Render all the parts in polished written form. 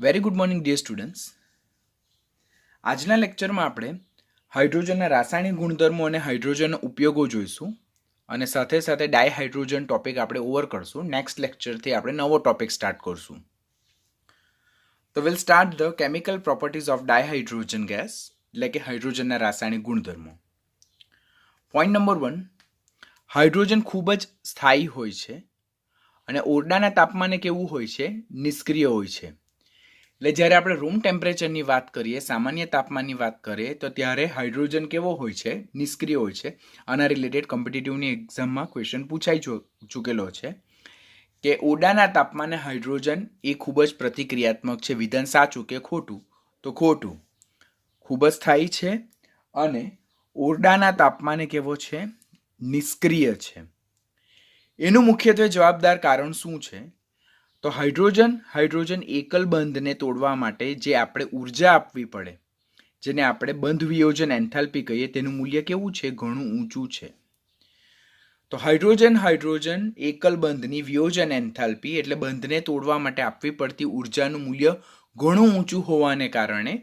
Very good morning dear students. આજના લેક્ચરમાં આપણે હાઇડ્રોજનના રાસાયણિક ગુણધર્મો અને હાઇડ્રોજનના ઉપયોગો જોઈશું અને સાથે સાથે ડાયહાઇડ્રોજન ટોપિક આપણે ઓવર કરશું. નેક્સ્ટ લેક્ચરથી આપણે નવો ટોપિક સ્ટાર્ટ કરશું. તો will start the chemical properties of dihydrogen gas, એટલે કે હાઇડ્રોજનના રાસાયણિક ગુણધર્મો. પોઈન્ટ નંબર 1, હાઇડ્રોજન ખૂબ જ સ્થાયી હોય છે અને ઓરડાના તાપમાને કેવું હોય છે? નિષ્ક્રિય હોય છે. એટલે જ્યારે આપણે રૂમ ટેમ્પરેચરની વાત કરીએ, સામાન્ય તાપમાનની વાત કરીએ, તો ત્યારે હાઇડ્રોજન કેવો હોય છે? નિષ્ક્રિય હોય છે. આના રિલેટેડ કોમ્પિટિટિવની એક્ઝામમાં ક્વેશ્ચન પૂછાઈ ચૂકેલો છે કે ઓરડાના તાપમાને હાઇડ્રોજન એ ખૂબ જ પ્રતિક્રિયાત્મક છે. વિધાન સાચું કે ખોટું? તો ખોટું. ખૂબ જ સ્થાયી છે અને ઓરડાના તાપમાને કેવો છે? નિષ્ક્રિય છે. એનું મુખ્યત્વે જવાબદાર કારણ શું છે? તો હાઇડ્રોજન એકલ બંધને તોડવા માટે જે આપણે ઉર્જા આપવી પડે, જેને આપણે બંધ વિયોજન એન્થાલ્પી કહીએ, તેનું મૂલ્ય કેવું છે? ઘણું ઊંચું છે. તો હાઇડ્રોજન એકલ બંધની વિયોજન એન્થાલ્પી એટલે બંધને તોડવા માટે આપવી પડતી ઉર્જાનું મૂલ્ય ઘણું ઊંચું હોવાને કારણે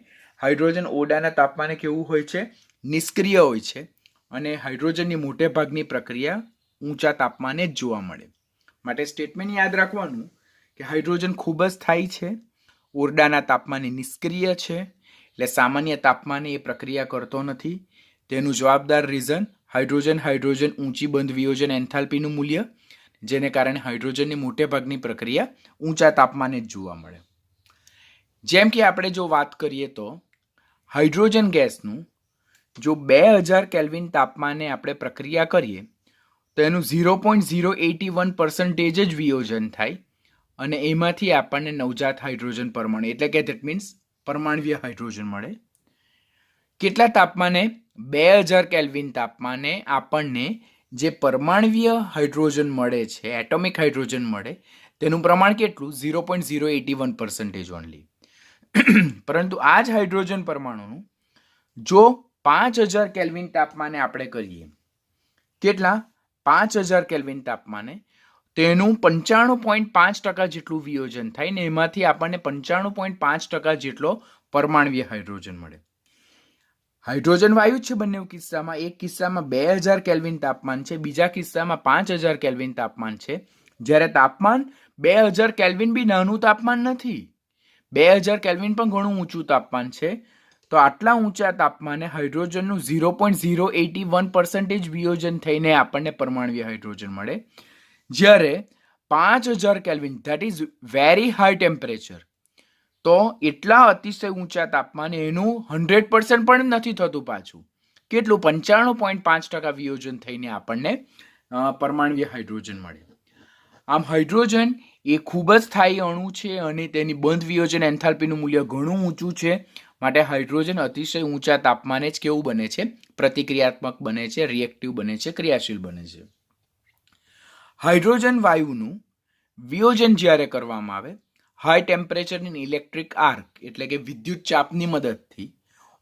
હાઇડ્રોજન ઓરડાના તાપમાને કેવું હોય છે? નિષ્ક્રિય હોય છે અને હાઇડ્રોજનની મોટે ભાગની પ્રક્રિયા ઊંચા તાપમાને જ જોવા મળે. માટે સ્ટેટમેન્ટ યાદ રાખવાનું કે હાઇડ્રોજન ખૂબ જ સ્થાયી છે, ઓરડાના તાપમાને નિષ્ક્રિય છે, એટલે સામાન્ય તાપમાને એ પ્રક્રિયા કરતો નથી. તેનું જવાબદાર રીઝન હાઇડ્રોજન ઊંચી બંધ વિયોજન એન્થાલ્પીનું મૂલ્ય, જેને કારણે હાઇડ્રોજનની મોટે ભાગની પ્રક્રિયા ઊંચા તાપમાને જ જોવા મળે. જેમ કે આપણે જો વાત કરીએ તો હાઇડ્રોજન ગેસનું જો 2000 કેલ્વિન તાપમાને આપણે પ્રક્રિયા કરીએ તો એનું 0.081% જ વિયોજન થાય અને એમાંથી આપણને નવજાત હાઇડ્રોજન પરમાણુ એટલે કે ધેટ મીન્સ પરમાણવીય હાઇડ્રોજન મળે. કેટલા તાપમાને? 2000 કેલ્વિન તાપમાને આપણને જે પરમાણવીય હાઇડ્રોજન મળે છે, એટોમિક હાઇડ્રોજન મળે, તેનું પ્રમાણ કેટલું? 0.081% ઓનલી. પરંતુ આ જ હાઇડ્રોજન પરમાણુનું જો 5000 કેલ્વિન તાપમાને આપણે કરીએ, કેટલા? 5000 કેલ્વિન તાપમાને, તેનું 95.5% જેટલું વિયોજન થાય ને એમાંથી આપણને 95.5% જેટલો પરમાણવીય હાઇડ્રોજન મળે. હાઇડ્રોજન વાયુ છે બંને કિસ્સામાં. એક કિસ્સામાં 2000 કેલ્વિન તાપમાન છે, બીજા કિસ્સામાં 5000 કેલ્વિન તાપમાન છે. જ્યારે તાપમાન 2000 કેલ્વિન બી નાનું તાપમાન નથી, 2000 કેલ્વિન પણ ઘણું ઊંચું તાપમાન છે. તો આટલા ઊંચા તાપમાને હાઇડ્રોજનનું 0.081% વિયોજન થઈને આપણને પરમાણવીય હાઇડ્રોજન મળે. જ્યારે 5000 kelvin, that is very high temperature, તો એટલા અતિશય ઊંચા તાપમાને એનું 100% પણ નથી થતું પાછું. કેટલું? 95.5% વિયોજન થઈને આપણને પરમાણવીય હાઇડ્રોજન મળે. આમ હાઇડ્રોજન એ ખૂબ જ સ્થાયી અણુ છે અને તેની બંધ વિયોજન એન્થાલ્પીનું મૂલ્ય ઘણું ઊંચું છે. માટે હાઇડ્રોજન અતિશય ઊંચા તાપમાને જ કેવું બને છે? પ્રતિક્રિયાત્મક બને છે, રિએક્ટિવ બને છે, ક્રિયાશીલ બને છે. હાઇડ્રોજન વાયુનું વિયોજન જ્યારે કરવામાં આવે high temperature in electric arc એટલે કે વિદ્યુત ચાપની મદદથી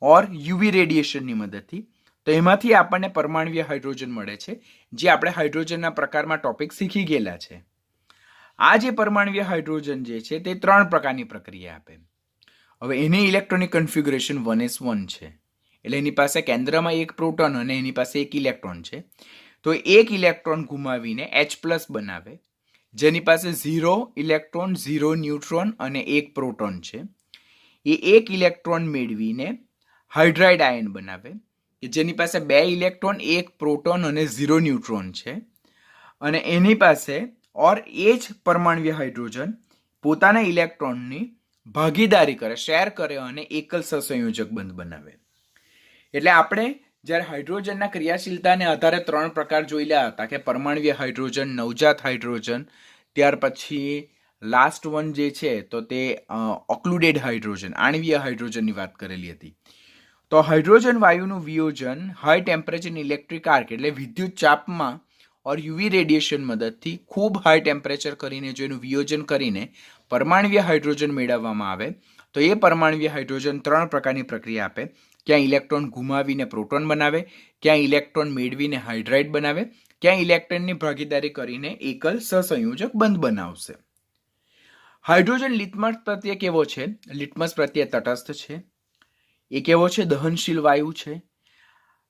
ઓર યુવી રેડિયેશનની મદદથી, તો એમાંથી આપણને પરમાણવીય હાઇડ્રોજન મળે છે, જે આપણે હાઇડ્રોજનના પ્રકારમાં ટોપિક શીખી ગયેલા છે. આ જે પરમાણવીય હાઇડ્રોજન જે છે તે 3 પ્રકારની પ્રક્રિયા આપે. હવે એની ઇલેક્ટ્રોનિક કન્ફિગ્યુરેશન 1s1 છે, એટલે એની પાસે કેન્દ્રમાં એક પ્રોટોન અને એની પાસે એક ઇલેક્ટ્રોન છે. તો એક ઇલેક્ટ્રોન ગુમાવીને H+ બનાવે, જેની પાસે 0 ઇલેક્ટ્રોન, 0 ન્યુટ્રોન અને 1 પ્રોટોન છે. એ એક ઇલેક્ટ્રોન મેળવીને હાઇડ્રાઇડ આયન બનાવે, કે જેની પાસે 2 ઇલેક્ટ્રોન, 1 પ્રોટોન અને 0 ન્યુટ્રોન છે. અને એની પાસે ઓર એ જ પરમાણવીય હાઇડ્રોજન પોતાના ઇલેક્ટ્રોનની ભાગીદારી કરે, શેર કરે અને એકલ સહસંયોજક બંધ બનાવે. એટલે આપણે જ્યારે હાઇડ્રોજનના ક્રિયાશીલતાને આધારે 3 પ્રકાર જોયેલા હતા કે પરમાણવીય હાઇડ્રોજન, નવજાત હાઇડ્રોજન, ત્યાર પછી લાસ્ટ વન જે છે તો તે ઓક્લુડેડ હાઇડ્રોજન, આણવીય હાઇડ્રોજનની વાત કરેલી હતી. તો હાઇડ્રોજન વાયુનું વિયોજન હાઈ ટેમ્પરેચર ઇલેક્ટ્રિક આર્ક એટલે વિદ્યુત ચાપમાં ઓર યુવી રેડિયેશન મદદથી ખૂબ હાઈ ટેમ્પરેચર કરીને જો એનું વિયોજન કરીને પરમાણવીય હાઇડ્રોજન મેળવવામાં આવે તો એ પરમાણવીય હાઇડ્રોજન 3 પ્રકારની પ્રક્રિયા આપે. ક્યાં ઇલેક્ટ્રોન ગુમાવીને પ્રોટોન બનાવે, ક્યાં ઇલેક્ટ્રોન મેળવીને હાઇડ્રાઇડ બનાવે, ક્યાં ઇલેક્ટ્રોનની ભાગીદારી કરીને એકલ સહસંયોજક બંધ બનાવશે. હાઇડ્રોજન લિટમસ પ્રત્યે કેવો છે? લિટમસ પ્રત્યે તટસ્થ છે. એ કેવો છે? દહનશીલ વાયુ છે.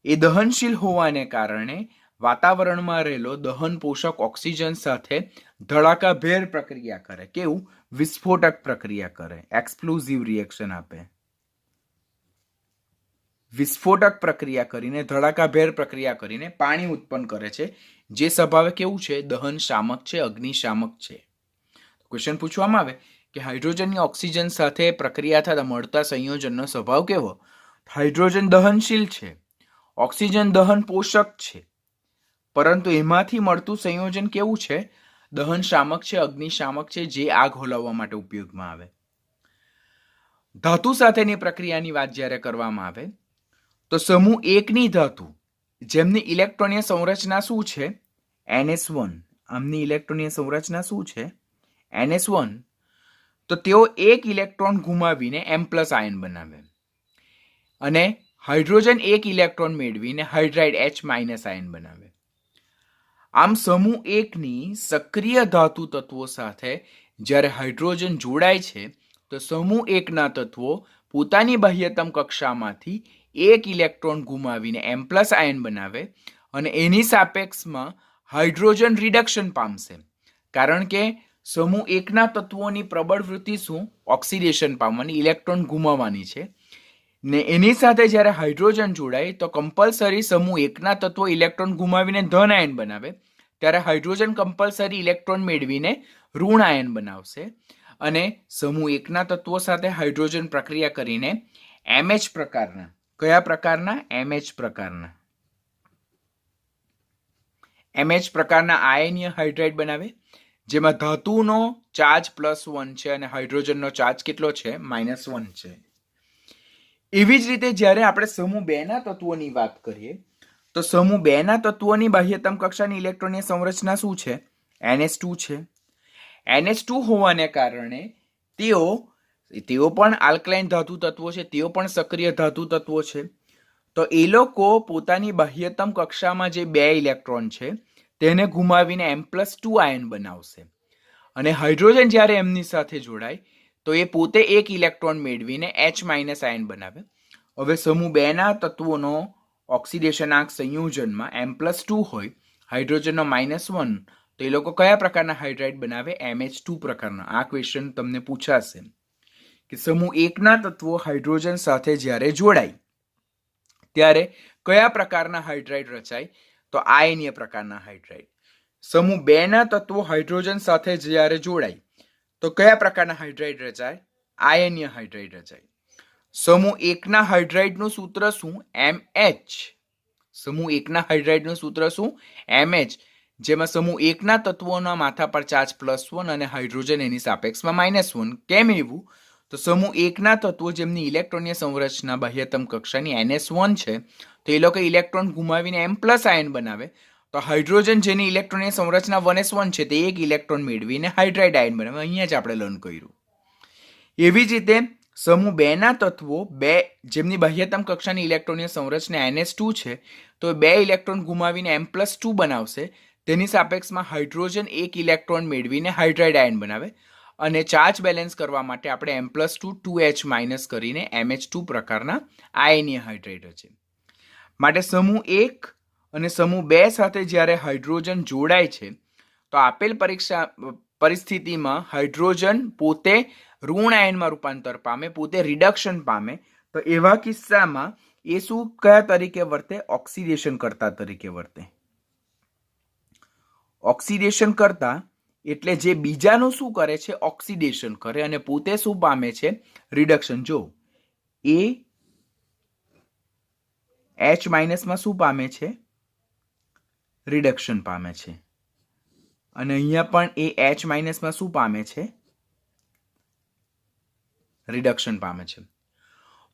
એ દહનશીલ હોવાને કારણે વાતાવરણમાં રહેલો દહન પોષક ઓક્સિજન સાથે ધડાકાભેર પ્રક્રિયા કરે. કેવું? વિસ્ફોટક પ્રક્રિયા કરે, એક્સપ્લોઝિવ રિએક્શન આપે. વિસ્ફોટક પ્રક્રિયા કરીને ધડાકાભેર પ્રક્રિયા કરીને પાણી ઉત્પન્ન કરે છે, જે સ્વભાવે કેવું છે? દહન શામક છે, અગ્નિશામક છે. ક્વેશ્ચન પૂછવામાં આવે કે હાઇડ્રોજનની ઓક્સિજન સાથે પ્રક્રિયા થતા મળતા સંયોજનનો સ્વભાવ કેવો? હાઇડ્રોજન દહનશીલ છે, ઓક્સિજન દહન પોષક છે, પરંતુ એમાંથી મળતું સંયોજન કેવું છે? દહન શામક છે, અગ્નિશામક છે, જે આગ હોલાવવા માટે ઉપયોગમાં આવે. ધાતુ સાથેની પ્રક્રિયાની વાત જ્યારે કરવામાં આવે તો સમૂહ એકની ધાતુ જેમની ઇલેક્ટ્રોનીય સંરચના શું છે? NS1. આમની ઇલેક્ટ્રોનીય સંરચના શું છે? NS1. તો તેઓ એક ઇલેક્ટ્રોન ગુમાવીને M+ આયન બનાવે અને હાઇડ્રોજન એક ઇલેક્ટ્રોન મેળવીને હાઇડ્રાઇડ H- આયન બનાવે. આમ સમૂહ એકની સક્રિય ધાતુ તત્વો સાથે જ્યારે હાઇડ્રોજન જોડાય છે તો સમૂહ એકના તત્વો પોતાની બાહ્યતમ કક્ષામાંથી એક ઇલેક્ટ્રોન ગુમાવીને M+ આયન બનાવે અને એની સાપેક્ષમાં હાઇડ્રોજન રિડક્શન પામશે, કારણ કે સમૂહ એકના તત્વોની પ્રબળ વૃત્તિ શું? ઓક્સિડેશન પામવાની, ઇલેક્ટ્રોન ગુમાવવાની છે. ને એની સાથે જ્યારે હાઇડ્રોજન જોડાય તો કમ્પલસરી સમૂહ એકના તત્વો ઇલેક્ટ્રોન ગુમાવીને ધન આયન બનાવે, ત્યારે હાઇડ્રોજન કમ્પલસરી ઇલેક્ટ્રોન મેળવીને ઋણ આયન બનાવશે અને સમૂહ એકના તત્વો સાથે હાઇડ્રોજન પ્રક્રિયા કરીને MH પ્રકારના, કયા પ્રકારના? MH પ્રકારના, MH પ્રકારના આયનીય હાઇડ્રાઇડ બનાવે, જેમાં ધાતુનો ચાર્જ +1 છે અને હાઇડ્રોજનનો ચાર્જ કેટલો છે? -1 છે. એવી જ રીતે જ્યારે આપણે સમૂહ 2 ના તત્વોની વાત કરીએ તો સમૂહ 2 ના તત્વોની બાહ્યતમ કક્ષાની ઇલેક્ટ્રોનીય સંરચના શું છે? NH2 છે. NH2 હોવાને કારણે તેઓ પણ આલ્કલાઇન ધાતુ તત્વો છે, તેઓ પણ સક્રિય ધાતુ તત્વો છે. તો એ લોકો પોતાની બાહ્યતમ કક્ષામાં જે 2 ઇલેક્ટ્રોન છે તેને ગુમાવીને M+2 આયન બનાવશે અને હાઇડ્રોજન જ્યારે એમની સાથે જોડાય તો એ પોતે એક ઇલેક્ટ્રોન મેળવીને H- આયન બનાવે. હવે સમૂહ 2 ના તત્વોનો ઓક્સિડેશનાંક સંયોજનમાં M+2 હોય, હાઇડ્રોજનનો -1, તો એ લોકો કયા પ્રકારના હાઇડ્રાઇડ બનાવે? MH2 પ્રકારના. આ ક્વેશ્ચન તમને પૂછાશે કે સમૂહ 1 ના તત્વો હાઇડ્રોજન સાથે જ્યારે જોડાય ત્યારે કયા પ્રકારના હાઇડ્રાઇડ રચાય? તો આયનીય પ્રકારના હાઇડ્રાઇડ. સમૂહ 2 ના તત્વો હાઇડ્રોજન સાથે જ્યારે જોડાય તો કયા પ્રકારના હાઇડ્રાઇડ રચાય? આયનીય હાઇડ્રાઇડ રચાય. સમૂહ 1 ના હાઇડ્રાઇડનું સૂત્ર શું? MH. સમૂહ 1 ના હાઇડ્રાઇડનું સૂત્ર શું? MH, જેમાં સમૂહ 1 ના તત્વોના માથા પર ચાર્જ +1 અને હાઇડ્રોજન એની સાપેક્ષમાં -1. કેમ એવું? તો સમૂહ 1 ના તત્વો જેમની ઇલેક્ટ્રોનીય સંરચના બાહ્યતમ કક્ષાની NS1 છે, તો એ લોકો ઇલેક્ટ્રોન ગુમાવીને M+ આયન બનાવે, તો હાઇડ્રોજન જેની ઇલેક્ટ્રોનીય સંરચના 1s1 છે તે એક ઇલેક્ટ્રોન મેળવીને હાઇડ્રાઇડ આયન બનાવે. અહીંયા જ આપણે લર્ન કર્યું. એવી જ રીતે સમૂહ 2 ના તત્વો જેમની બાહ્યતમ કક્ષાની ઇલેક્ટ્રોનીય સંરચના NS2 છે, તો 2 ઇલેક્ટ્રોન ગુમાવીને M+2 બનાવશે, તેની સાપેક્ષમાં હાઇડ્રોજન એક ઇલેક્ટ્રોન મેળવીને હાઇડ્રાઇડ આયન બનાવે અને ચાર્જ બેલેન્સ કરવા માટે આપણે M+2 2H- કરીને MH2 પ્રકારના આયનીય હાઇડ્રાઇડ છે. માટે સમૂહ 1 અને સમૂહ 2 સાથે જ્યારે હાઇડ્રોજન જોડાય છે તો આપેલ પરિસ્થિતિમાં હાઇડ્રોજન પોતે ઋણ આયનમાં રૂપાંતર પામે, પોતે રિડક્શન પામે. તો એવા કિસ્સામાં એ શું કયા તરીકે વર્તે? ઓક્સિડેશન કરતા તરીકે વર્તે. ઓક્સિડેશન કરતા એટલે જે બીજાનું શું કરે છે? ઓક્સિડેશન કરે અને પોતે શું પામે છે? રિડક્શન. જો એ H- માં શું પામે છે? રિડક્શન પામે છે અને અહીંયા પણ એ H- માં શું પામે છે? રિડક્શન પામે છે.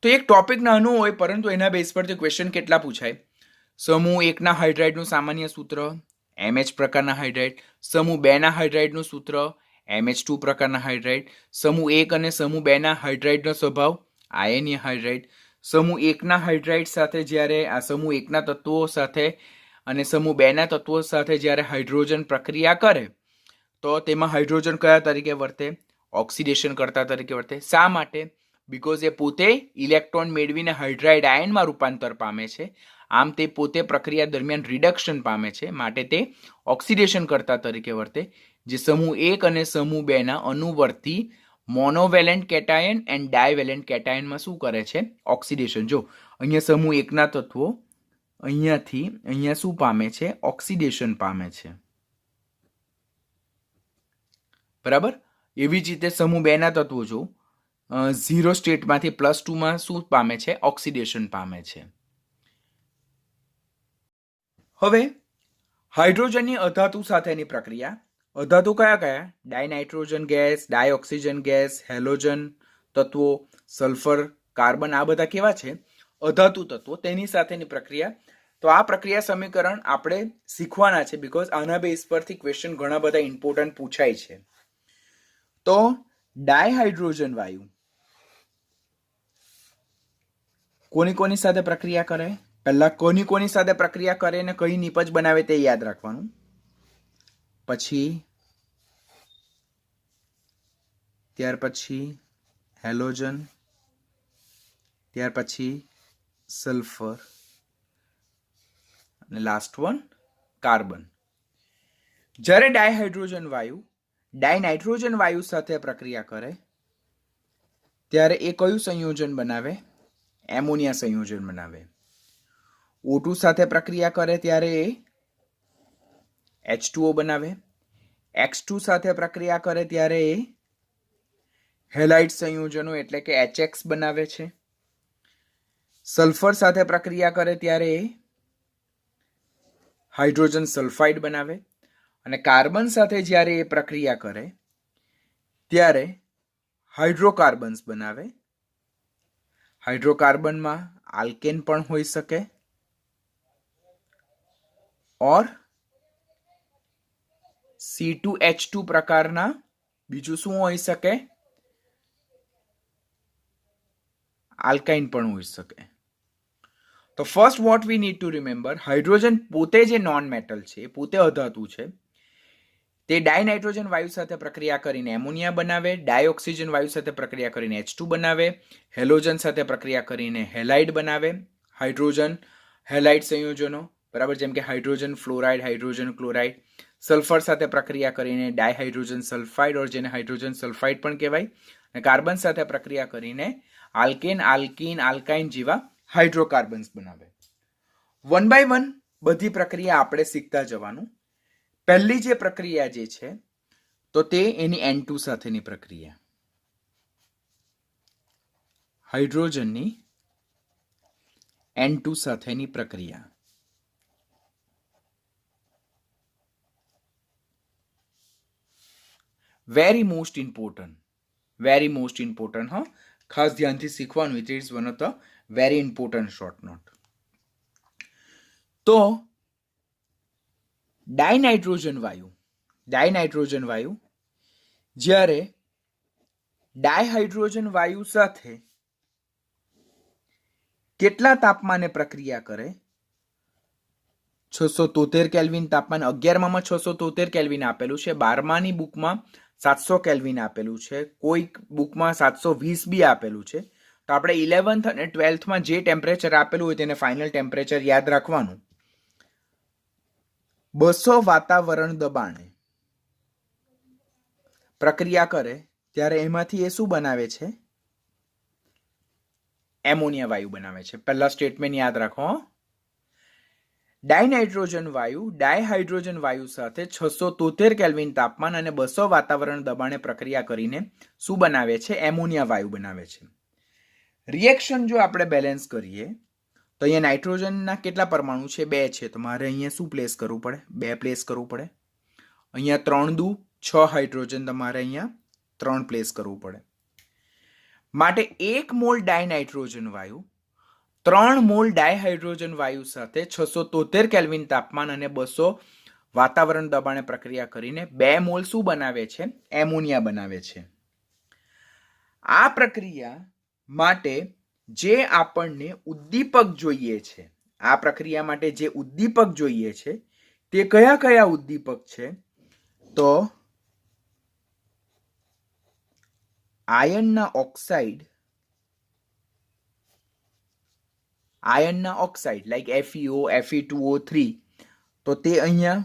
તો એક ટોપિક નાનું હોય પરંતુ એના બેઝ પરથી ક્વેશ્ચન કેટલા પૂછાય? સમૂહ 1 ના હાઇડ્રાઇડનું સામાન્ય સૂત્ર MH પ્રકારના હાઇડ્રાઇડ, સમૂહ 2 ના હાઇડ્રાઇડનું સૂત્ર MH2 પ્રકારના હાઇડ્રાઇડ, સમૂહ 1 અને સમૂહ 2 ના હાઇડ્રાઇડનો સ્વભાવ આયનીય હાઇડ્રાઇડ, સમૂહ 1 ના હાઇડ્રાઇડ સાથે જ્યારે આ સમૂહ 1 ના તત્વો સાથે અને સમૂહ 2 ના તત્વો સાથે જ્યારે હાઇડ્રોજન પ્રક્રિયા કરે તો તેમાં હાઇડ્રોજન કયા તરીકે વર્તે? ઓક્સિડેશન કરતા તરીકે વર્તે. શા માટે? બીકોઝ એ પોતે ઇલેક્ટ્રોન મેળવીને હાઇડ્રાઇડ આયનમાં રૂપાંતર પામે છે. આમ તે પોતે પ્રક્રિયા દરમિયાન રિડક્શન પામે છે, માટે તે ઓક્સિડેશન કરતા તરીકે વર્તે, જે સમૂહ 1 અને સમૂહ 2 ના અનુવર્તી મોનોવેલેન્ટ કેટાયન એન્ડ ડાયવેલેન્ટ કેટાયનમાં શું કરે છે? ઓક્સિડેશન. જો અહીંયા સમૂહ 1 ના તત્વો અહીંયાથી અહીંયા શું પામે છે? ઓક્સિડેશન પામે છે. બરાબર. એવી જ રીતે સમૂહ 2 ના તત્વો જો 0 સ્ટેટમાંથી +2માં શું પામે છે? ઓક્સિડેશન પામે છે. હવે હાઇડ્રોજનની અધાતુ સાથેની પ્રક્રિયા. અધાતુ કયા કયા? ડાયનાઇટ્રોજન ગેસ, ડાયઓક્સિજન ગેસ, હેલોજન તત્વો, સલ્ફર, કાર્બન, આ બધા કેવા છે? અધાતુ તત્વો. તેની સાથેની પ્રક્રિયા. તો આ પ્રક્રિયા સમીકરણ આપણે શીખવાના છે, બીકોઝ આના બેઝ પરથી ક્વેશ્ચન ઘણા બધા ઇમ્પોર્ટન્ટ પૂછાય છે. તો ડાયહાઇડ્રોજન વાયુ કોની કોની સાથે પ્રક્રિયા કરે? પહેલા કોની સાથે પ્રક્રિયા કરે ને કઈ નિપજ બનાવે તે યાદ રાખવાનું. ત્યાર પછી હેલોજન, ત્યાર પછી સલ્ફર અને લાસ્ટ વન કાર્બન. જ્યારે ડાયહાઇડ્રોજન વાયુ ડાયનાઇટ્રોજન વાયુ સાથે પ્રક્રિયા કરે ત્યારે એ કયું સંયોજન બનાવે? એમોનિયા સંયોજન બનાવે. O2 સાથે પ્રક્રિયા કરે ત્યારે એ H2O બનાવે. X2 સાથે પ્રક્રિયા કરે ત્યારે એ હેલાઇડ સંયોજનો એટલે કે HX બનાવે છે. સલ્ફર સાથે પ્રક્રિયા કરે ત્યારે એ હાઇડ્રોજન સલ્ફાઇડ બનાવે. અને કાર્બન સાથે જ્યારે એ પ્રક્રિયા કરે ત્યારે હાઇડ્રોકાર્બન્સ બનાવે. હાઇડ્રોકાર્બનમાં આલ્કેન પણ હોઈ શકે ઓર C2H2 પ્રકારના બીજું શું હોઈ શકે? આલ્કાઇન પણ હોઈ શકે. તો first what we need to remember, hydrogen પોતે જે નોન મેટલ છે, પોતે અધાતુ છે, તે ડાયનાઇટ્રોજન વાયુ સાથે પ્રક્રિયા કરીને એમોનિયા બનાવે, ડાયઓક્સિજન વાયુ સાથે પ્રક્રિયા કરીને H2 બનાવે, હેલોજન સાથે પ્રક્રિયા કરીને હેલાઇડ બનાવે. હાઇડ્રોજન હેલાઇડ સંયોજનો, બરાબર, જેમ કે hydrogen fluoride, hydrogen chloride. Sulphur સાથે પ્રક્રિયા કરીને ડાયહાઇડ્રોજન સલ્ફાઇડ ઓર જેને હાઇડ્રોજન સલ્ફાઇડ પણ કહેવાય. અને કાર્બન સાથે પ્રક્રિયા કરીને આલ્કેન, આલ્કીન, આલ્કાઇન જેવા હાઇડ્રોકાર્બન્સ બનાવે. વન બાય વન બધી પ્રક્રિયા આપણે શીખતા જવાનું. પહેલી જે પ્રક્રિયા જે છે તો તે એની N2 સાથેની પ્રક્રિયા. હાઇડ્રોજનની N2 સાથેની પ્રક્રિયા. વેરી મોસ્ટ ઇમ્પોર્ટન્ટ હા, ખાસ ધ્યાનથી શીખવાનું. It is one of the very important short not. તો ડાયનાઇટ્રોજન વાયુ જ્યારે ડાયહાઇડ્રોજન વાયુ સાથે કેટલા તાપમાને પ્રક્રિયા કરે? 673 કેલ્વિન તાપમાન. 11માં 673 કેલ્વિન આપેલું છે, 12માની બુકમાં 700 કેલ્વિન આપેલું છે, કોઈક બુકમાં 720 બી આપેલું છે. તો આપણે 11th અને 12thમાં જે ટેમ્પરેચર આપેલું હોય તેને ફાઇનલ ટેમ્પરેચર યાદ રાખવાનું. 200 વાતાવરણ દબાણે પ્રક્રિયા કરે ત્યારે એમાંથી એ શું બનાવે છે? એમોનિયા વાયુ બનાવે છે. પહેલા સ્ટેટમેન્ટ યાદ રાખો. ડાયનાઇટ્રોજન વાયુ ડાયહાઇડ્રોજન વાયુ સાથે 673 કેલ્વિન તાપમાન અને 200 વાતાવરણ દબાણે પ્રક્રિયા કરીને શું બનાવે છે? એમોનિયા વાયુ બનાવે છે. રિએક્શન જો આપણે બેલેન્સ કરીએ તો અહીંયા નાઇટ્રોજનના કેટલા પરમાણુ છે? 2 છે. તો મારે અહીંયા શું પ્લેસ કરવું પડે? 2 પ્લેસ કરવું પડે. અહીંયા 3 દુ 6 હાઇડ્રોજન, તમારે અહીંયા 3 પ્લેસ કરવું પડે. માટે 1 મોલ ડાયનાઇટ્રોજન વાયુ 3 મોલ ડાયહાઇડ્રોજન વાયુ સાથે 673 કેલ્વિન તાપમાન અને 200 વાતાવરણ દબાણે પ્રક્રિયા કરીને 2 મોલ શું બનાવે છે? એમોનિયા બનાવે છે. આ પ્રક્રિયા માટે જે આપણને ઉદ્દીપક જોઈએ છે, આ પ્રક્રિયા માટે જે ઉદ્દીપક જોઈએ છે તે કયા ઉદ્દીપક છે? તો આયનના ઓક્સાઇડ લાઈક FeO Fe2O3 તો તે અહીંયા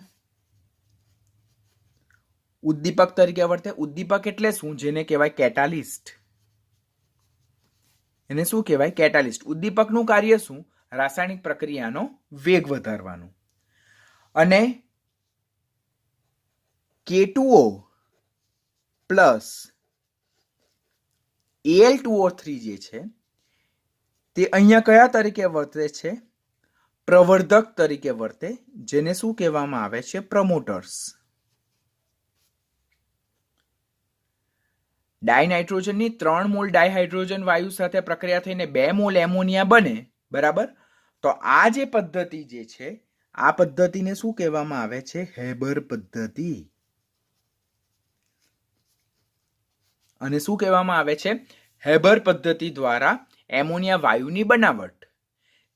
ઉદ્દીપક તરીકે વર્તે. ઉદ્દીપક એટલે શું? જેને કહેવાય કેટાલિસ્ટ. એને શું કહેવાય? કેટાલિસ્ટ. ઉદ્દીપકનું કાર્ય શું? રાસાયણિક પ્રક્રિયાનો વેગ વધારવાનું. અને K2O પ્લસ Al2O3 જે છે તે અહીંયા કયા તરીકે વર્તે છે? પ્રવર્ધક તરીકે વર્તે, જેને શું કહેવામાં આવે છે? પ્રમોટર્સ. ડાયનાઇટ્રોજનની 3 મોલ ડાયહાઇડ્રોજન વાયુ સાથે પ્રક્રિયા થઈને 2 મોલ એમોનિયા બને, બરાબર? તો આ જે પદ્ધતિ જે છે, આ પદ્ધતિને શું કહેવામાં આવે છે? હેબર પદ્ધતિ. અને શું કહેવામાં આવે છે? હેબર પદ્ધતિ દ્વારા એમોનિયા વાયુની બનાવટ,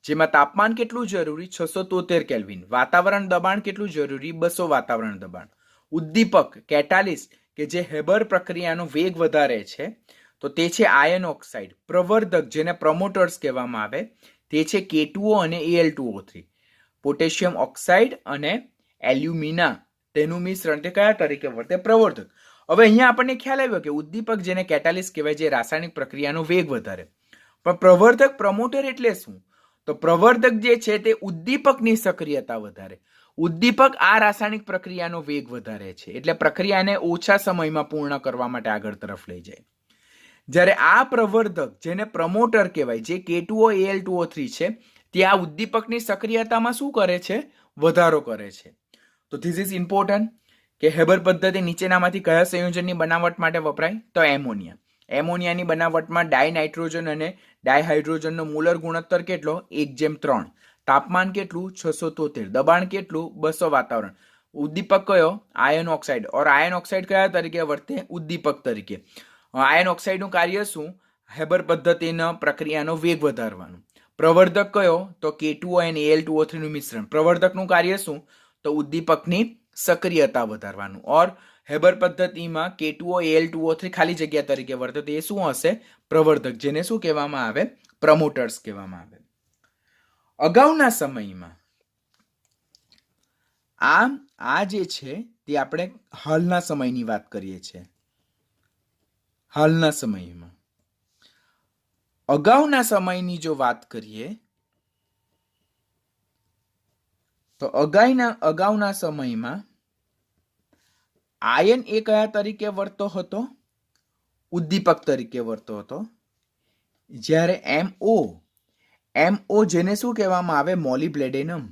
જેમાં તાપમાન કેટલું જરૂરી? 673 કેલ્વિન. વાતાવરણ દબાણ કેટલું જરૂરી? 200 વાતાવરણ દબાણ. ઉદ્દીપક કેટાલિસ્ટ કે જે હેબર પ્રક્રિયાનો વેગ વધારે છે, તો તે છે આયન ઓક્સાઇડ. પ્રવર્ધક જેને પ્રમોટર્સ કહેવામાં આવે તે છે K2O અને Al2O3. પોટેશિયમ ઓક્સાઇડ અને એલ્યુમિના તેનું મિશ્રણ તે કયા તરીકે વર્તે? પ્રવર્ધક. હવે અહીંયા આપણને ખ્યાલ આવ્યો કે ઉદ્દીપક જેને કેટાલિસ્ટ કહેવાય, જે રાસાયણિક પ્રક્રિયાનો વેગ વધારે. પણ પ્રવર્ધક પ્રમોટર એટલે શું? તો પ્રવર્ધક જે છે તે ઉદ્દીપકની સક્રિયતા વધારે. ઉદ્દીપક આ રાસાયણિક પ્રક્રિયાનો વેગ વધારે છે, એટલે પ્રક્રિયાને ઓછા સમયમાં પૂર્ણ કરવા માટે આગળ તરફ લઈ જાય. જ્યારે આ પ્રવર્ધક જેને પ્રમોટર કહેવાય, જે K2O Al2O3 છે, તે આ ઉદ્દીપકની સક્રિયતામાં શું કરે છે? વધારો કરે છે. તો ધીસ ઇઝ ઇમ્પોર્ટન્ટ કે હેબર પદ્ધતિ નીચેનામાંથી કયા સંયોજનની બનાવટ માટે વપરાય? તો એમોનિયા. એમોનિયાની બનાવટમાં ડાયનાઇટ્રોજન અને ડાયહાઇડ્રોજનનો મોલર ગુણોત્તર કેટલો? 1:3. તાપમાન કેટલું? 673. દબાણ કેટલું? 200 વાતાવરણ. ઉદ્દીપક કયો? Iron oxide. Or iron oxide કયા તરીકે વર્તે? ઉદ્દીપક તરીકે. આયન ઓક્સાઇડનું કાર્ય શું? હેબર પદ્ધતિના પ્રક્રિયાનો વેગ વધારવાનું. પ્રવર્ધક કયો? તો K2O અને Al2O3 નું મિશ્રણ. પ્રવર્ધકનું કાર્ય શું? તો ઉદ્દીપકની સક્રિયતા વધારવાનું. ઓર હેબર પદ્ધતિમાં K2O Al2O3 ખાલી જગ્યા તરીકે વર્તે, તો એ શું હશે? પ્રવર્ધક, જેને શું કહેવામાં આવે? પ્રમોટર્સ કહેવામાં આવે. અગાઉના સમયમાં આ જે છે તે આપણે હાલના સમયની વાત કરીએ છીએ. હાલના સમયમાં અગાઉના સમયની જો વાત કરીએ તો અગાઉના સમયમાં આયન એ કયા તરીકે વર્તો હતો? ઉદ્દીપક તરીકે વર્તો હતો. જ્યારે MO જેને શું કહેવામાં આવે? મોલિબ્લેડેનમ.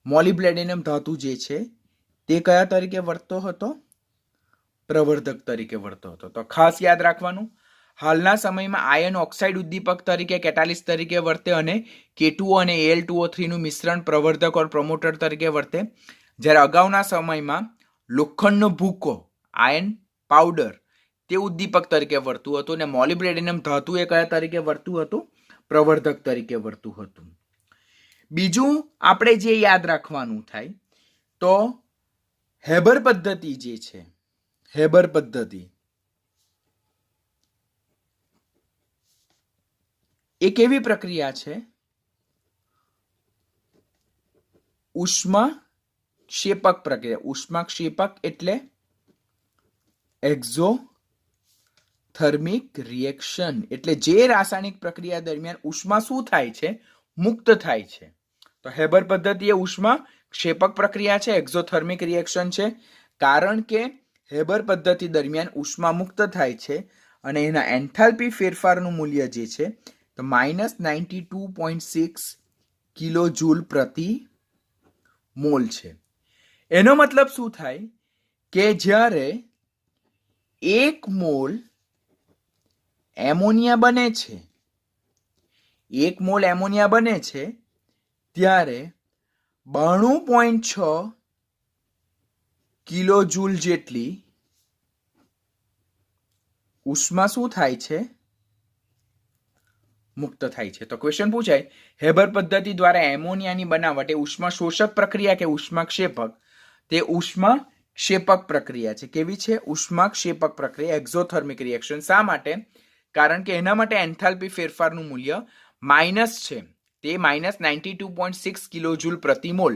મોલિબ્લેડેનમ ધાતુ જે છે તે કયા તરીકે વર્તતો હતો? પ્રવર્ધક તરીકે વર્તતો હતો. તો ખાસ યાદ રાખવાનું, હાલના સમયમાં આયન ઓક્સાઇડ ઉદ્દીપક તરીકે કેટાલિસ્ટ તરીકે વર્તે અને K2O અને Al2O3 નું મિશ્રણ પ્રવર્ધક ઓર પ્રમોટર તરીકે વર્તે. જ્યારે અગાઉના સમયમાં લોખંડનો ભૂકો આયન પાવડર તે ઉદ્દીપક તરીકે વર્તું હતું, અને મોલિબ્લેડેનમ ધાતુ એ કયા તરીકે વર્તું હતું? પ્રવર્ધક તરીકે વર્તું હતું. બીજું આપણે જે યાદ રાખવાનું થાય તો હેબર પદ્ધતિ જે છે, હેબર પદ્ધતિ એ કેવી પ્રક્રિયા છે? ઉષ્માક્ષેપક પ્રક્રિયા. ઉષ્માક્ષેપક એટલે એક્ઝોથર્મિક રિએક્શન. એટલે જે રાસાયણિક પ્રક્રિયા દરમિયાન ઉષ્મા શું થાય છે? મુક્ત થાય છે. તો હેબર પદ્ધતિ એ ઉષ્માક્ષેપક પ્રક્રિયા છે, એક્ઝોથર્મિક રિએક્શન છે. કારણ કે હેબર પદ્ધતિ દરમિયાન ઉષ્મા મુક્ત થાય છે અને એના એન્થાલ્પી ફેરફારનું મૂલ્ય જે છે તો -92.6 કિલો જૂલ પ્રતિ મોલ છે. એનો મતલબ શું થાય કે જ્યારે 1 મોલ એમોનિયા બને છે, 1 મોલ એમોનિયા બને છે ત્યારે 92.6 કિલો જૂલ જેટલી ઉષ્મા શું થાય છે? મુક્ત થાય છે. તો ક્વેશ્ચન પૂછાય, હેબર પદ્ધતિ દ્વારા એમોનિયાની બનાવટ એ ઉષ્મા શોષક પ્રક્રિયા કે ઉષ્માક્ષેપક? તે ઉષ્મા ક્ષેપક પ્રક્રિયા છે. કેવી છે? ઉષ્માક્ષેપક પ્રક્રિયા, એક્ઝોથર્મિક રિએક્શન. શા માટે? કારણ કે એના માટે એન્થાલ્પી ફેરફારનું મૂલ્ય માઇનસ છે, તે -92.6 કિલોજૂલ પ્રતિ મોલ.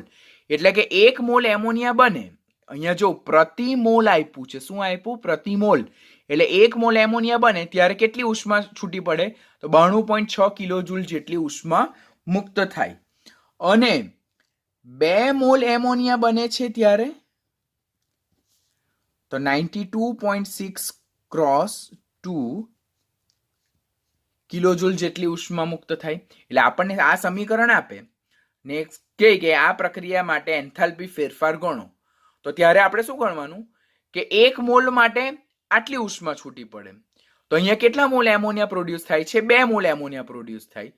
એટલે કે 1 મોલ એમોનિયા બને, અહીંયા જો પ્રતિ મોલ આપ્યું છે. શું આપ્યું? પ્રતિ મોલ. એટલે 1 મોલ એમોનિયા બને ત્યારે કેટલી ઉષ્મા છૂટી પડે? તો 92.6 કિલોજૂલ જેટલી ઉષ્મા મુક્ત થાય. અને 2 મોલ એમોનિયા બને છે ત્યારે તો 92.6 ક્રોસ 2 કિલોજૂલ જેટલી ઉષ્મા મુક્ત થાય. એટલે આપણને આ સમીકરણ આપે ને કહે કે આ પ્રક્રિયા માટે એન્થાલ્પી ફેરફાર ગણો. તો ત્યારે આપણે શું ગણવાનું કે 1 મોલ માટે આટલી ઉષ્મા છૂટી પડે. તો અહીંયા કેટલા મોલ એમોનિયા પ્રોડ્યુસ થાય છે? 2 મોલ એમોનિયા પ્રોડ્યુસ થાય.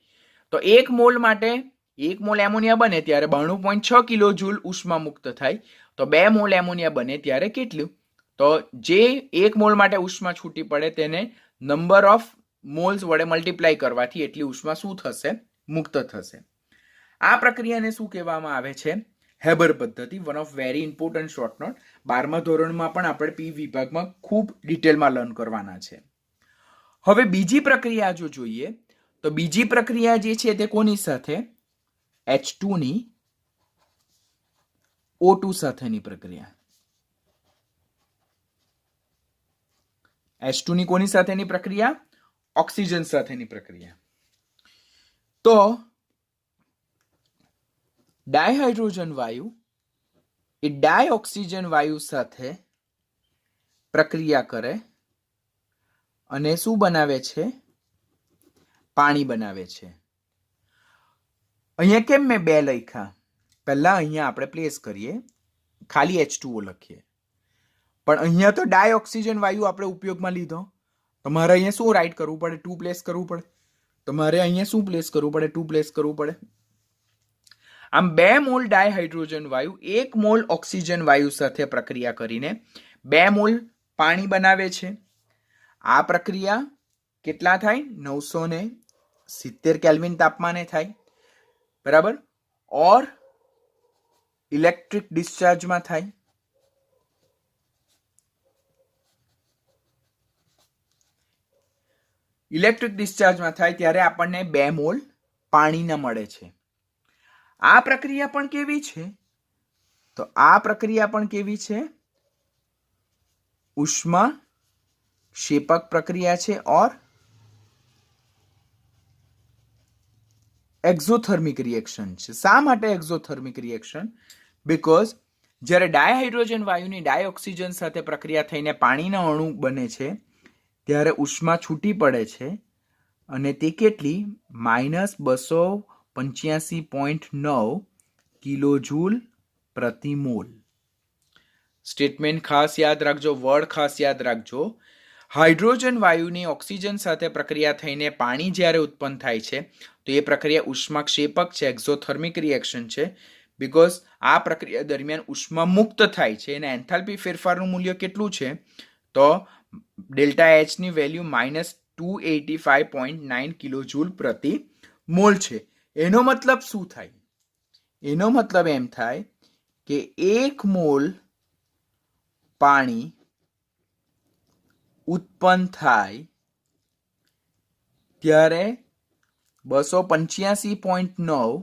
તો 1 મોલ માટે 1 મોલ એમોનિયા બને ત્યારે 92.6 કિલોજૂલ ઉષ્મા મુક્ત થાય. તો 2 મોલ એમોનિયા બને ત્યારે કેટલું? તો જે 1 મોલ માટે ઉષ્મા છૂટી પડે તેને નંબર ઓફ મોલ્સ વડે મલ્ટીપ્લાય કરવાથી એટલી ઉષ્મા શું થશે? મુક્ત થશે. આ પ્રક્રિયાને શું કહેવામાં આવે છે? હેબર પદ્ધતિ. One of very important short note. 12મા ધોરણમાં પણ આપણે પી વિભાગમાં ખૂબ ડિટેલમાં લર્ન કરવાના છે. હવે બીજી પ્રક્રિયા જો જોઈએ તો બીજી પ્રક્રિયા જે છે તે કોની સાથે? H2 ની O2 સાથેની પ્રક્રિયા. H2 ની કોની સાથેની પ્રક્રિયા? ઓક્સિજન સાથેની પ્રક્રિયા. તો ડાયહાઇડ્રોજન વાયુ એ ડાયઓક્સિજન વાયુ સાથે પ્રક્રિયા કરે અને શું બનાવે છે? પાણી બનાવે છે. અહીંયા કેમ મેં 2 લખ્યા? પહેલા અહીંયા આપણે પ્લેસ કરીએ, ખાલી H2O લખીએ. પણ અહીંયા તો ડાયઓક્સિજન વાયુ આપણે ઉપયોગમાં લીધો. તમારે અહીંયા શું રાઈટ કરવું પડે? 2 પ્લેસ કરવું પડે. તમારે અહીંયા શું પ્લેસ કરવું પડે? 2 પ્લેસ કરવું પડે. આમ 2 મોલ ડાયહાઇડ્રોજન વાયુ 1 મોલ ઓક્સિજન વાયુ સાથે પ્રક્રિયા કરીને 2 મોલ પાણી બનાવે છે. આ પ્રક્રિયા કેટલા થાય? 970 કેલ્વિન તાપમાને થાય. બરાબર. ઓર ઇલેક્ટ્રિક ડિસ્ચાર્જમાં થાય. ઇલેક્ટ્રિક ડિસ્ચાર્જમાં થાય ત્યારે આપણને 2 મોલ પાણીના મળે છે. આ પ્રક્રિયા પણ કેવી છે? તો આ પ્રક્રિયા પણ કેવી છે? ઉષ્મા ક્ષેપક પ્રક્રિયા છે ઓર એક્ઝોથર્મિક રિએક્શન છે. શા માટે એક્ઝોથર્મિક રિએક્શન? બીકોઝ જ્યારે ડાયહાઇડ્રોજન વાયુની ડાયઓક્સિજન સાથે પ્રક્રિયા થઈને પાણીના અણુ બને છે ત્યારે ઉષ્મા છૂટી પડે છે અને તે કેટલી? -285.9 કિલોજૂલ પ્રતિ મોલ. સ્ટેટમેન્ટ ખાસ યાદ રાખજો, વર્ડ ખાસ યાદ રાખજો. હાઇડ્રોજન વાયુની ઓક્સિજન સાથે પ્રક્રિયા થઈને પાણી જ્યારે ઉત્પન્ન થાય છે તો એ પ્રક્રિયા ઉષ્માક્ષેપક છે, એક્ઝોથર્મિક રિએક્શન છે. બીકોઝ આ પ્રક્રિયા દરમિયાન ઉષ્મા મુક્ત થાય છે અને એન્થાલ્પી ફેરફારનું મૂલ્ય કેટલું છે? તો ડેલ્ટા એચ ની વેલ્યુ -285.9 કિલોજૂલ પ્રતિ મોલ છે. એનો મતલબ શું થાય? એનો મતલબ એમ થાય કે 1 મોલ પાણી ઉત્પન્ન થાય ત્યારે 285.9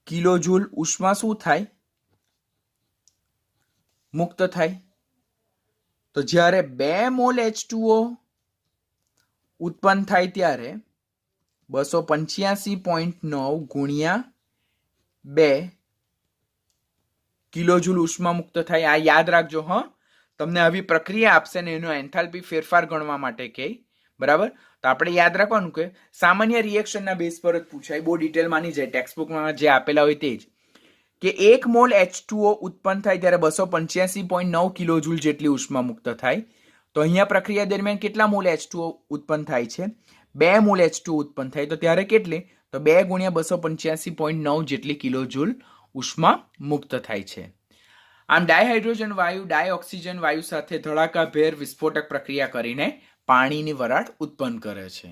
કિલોજૂલ ઉષ્મા શું થાય? મુક્ત થાય. તો જ્યારે 2 મોલ H2O ઉત્પન્ન થાય ત્યારે 285.9 ગુણ્યા 2 કિલોજૂલ ઉષ્મા મુક્ત થાય. આ યાદ રાખજો. તમને આવી પ્રક્રિયા આપશે ને એનો એન્થાલ્પી ફેરફાર ગણવા માટે કહે. બરાબર. તો આપણે યાદ રાખવાનું કે સામાન્ય રિએક્શનના બેઝ પર જ પૂછાય, બહુ ડિટેલમાં નહીં જાય. ટેક્સ્ટબુકમાં જે આપેલા હોય તે જ કે 1 મોલ H2O ઉત્પન્ન થાય ત્યારે 285.9 કિલોજૂલ જેટલી ઉષ્મા મુક્ત થાય. તો અહીંયા પ્રક્રિયા દરમિયાન કેટલા મોલ H2O ઉત્પન્ન થાય છે? 2 મોલ H2O ઉત્પન્ન થાય. તો ત્યારે કેટલી? તો 2 ગુણ્યા 285.9 જેટલી કિલોજૂલ ઉષ્મા મુક્ત થાય છે. આમ ડાયહાઇડ્રોજન વાયુ ડાયઓક્સિજન વાયુ સાથે ધડાકાભેર વિસ્ફોટક પ્રક્રિયા કરીને પાણીની વરાળ ઉત્પન્ન કરે છે.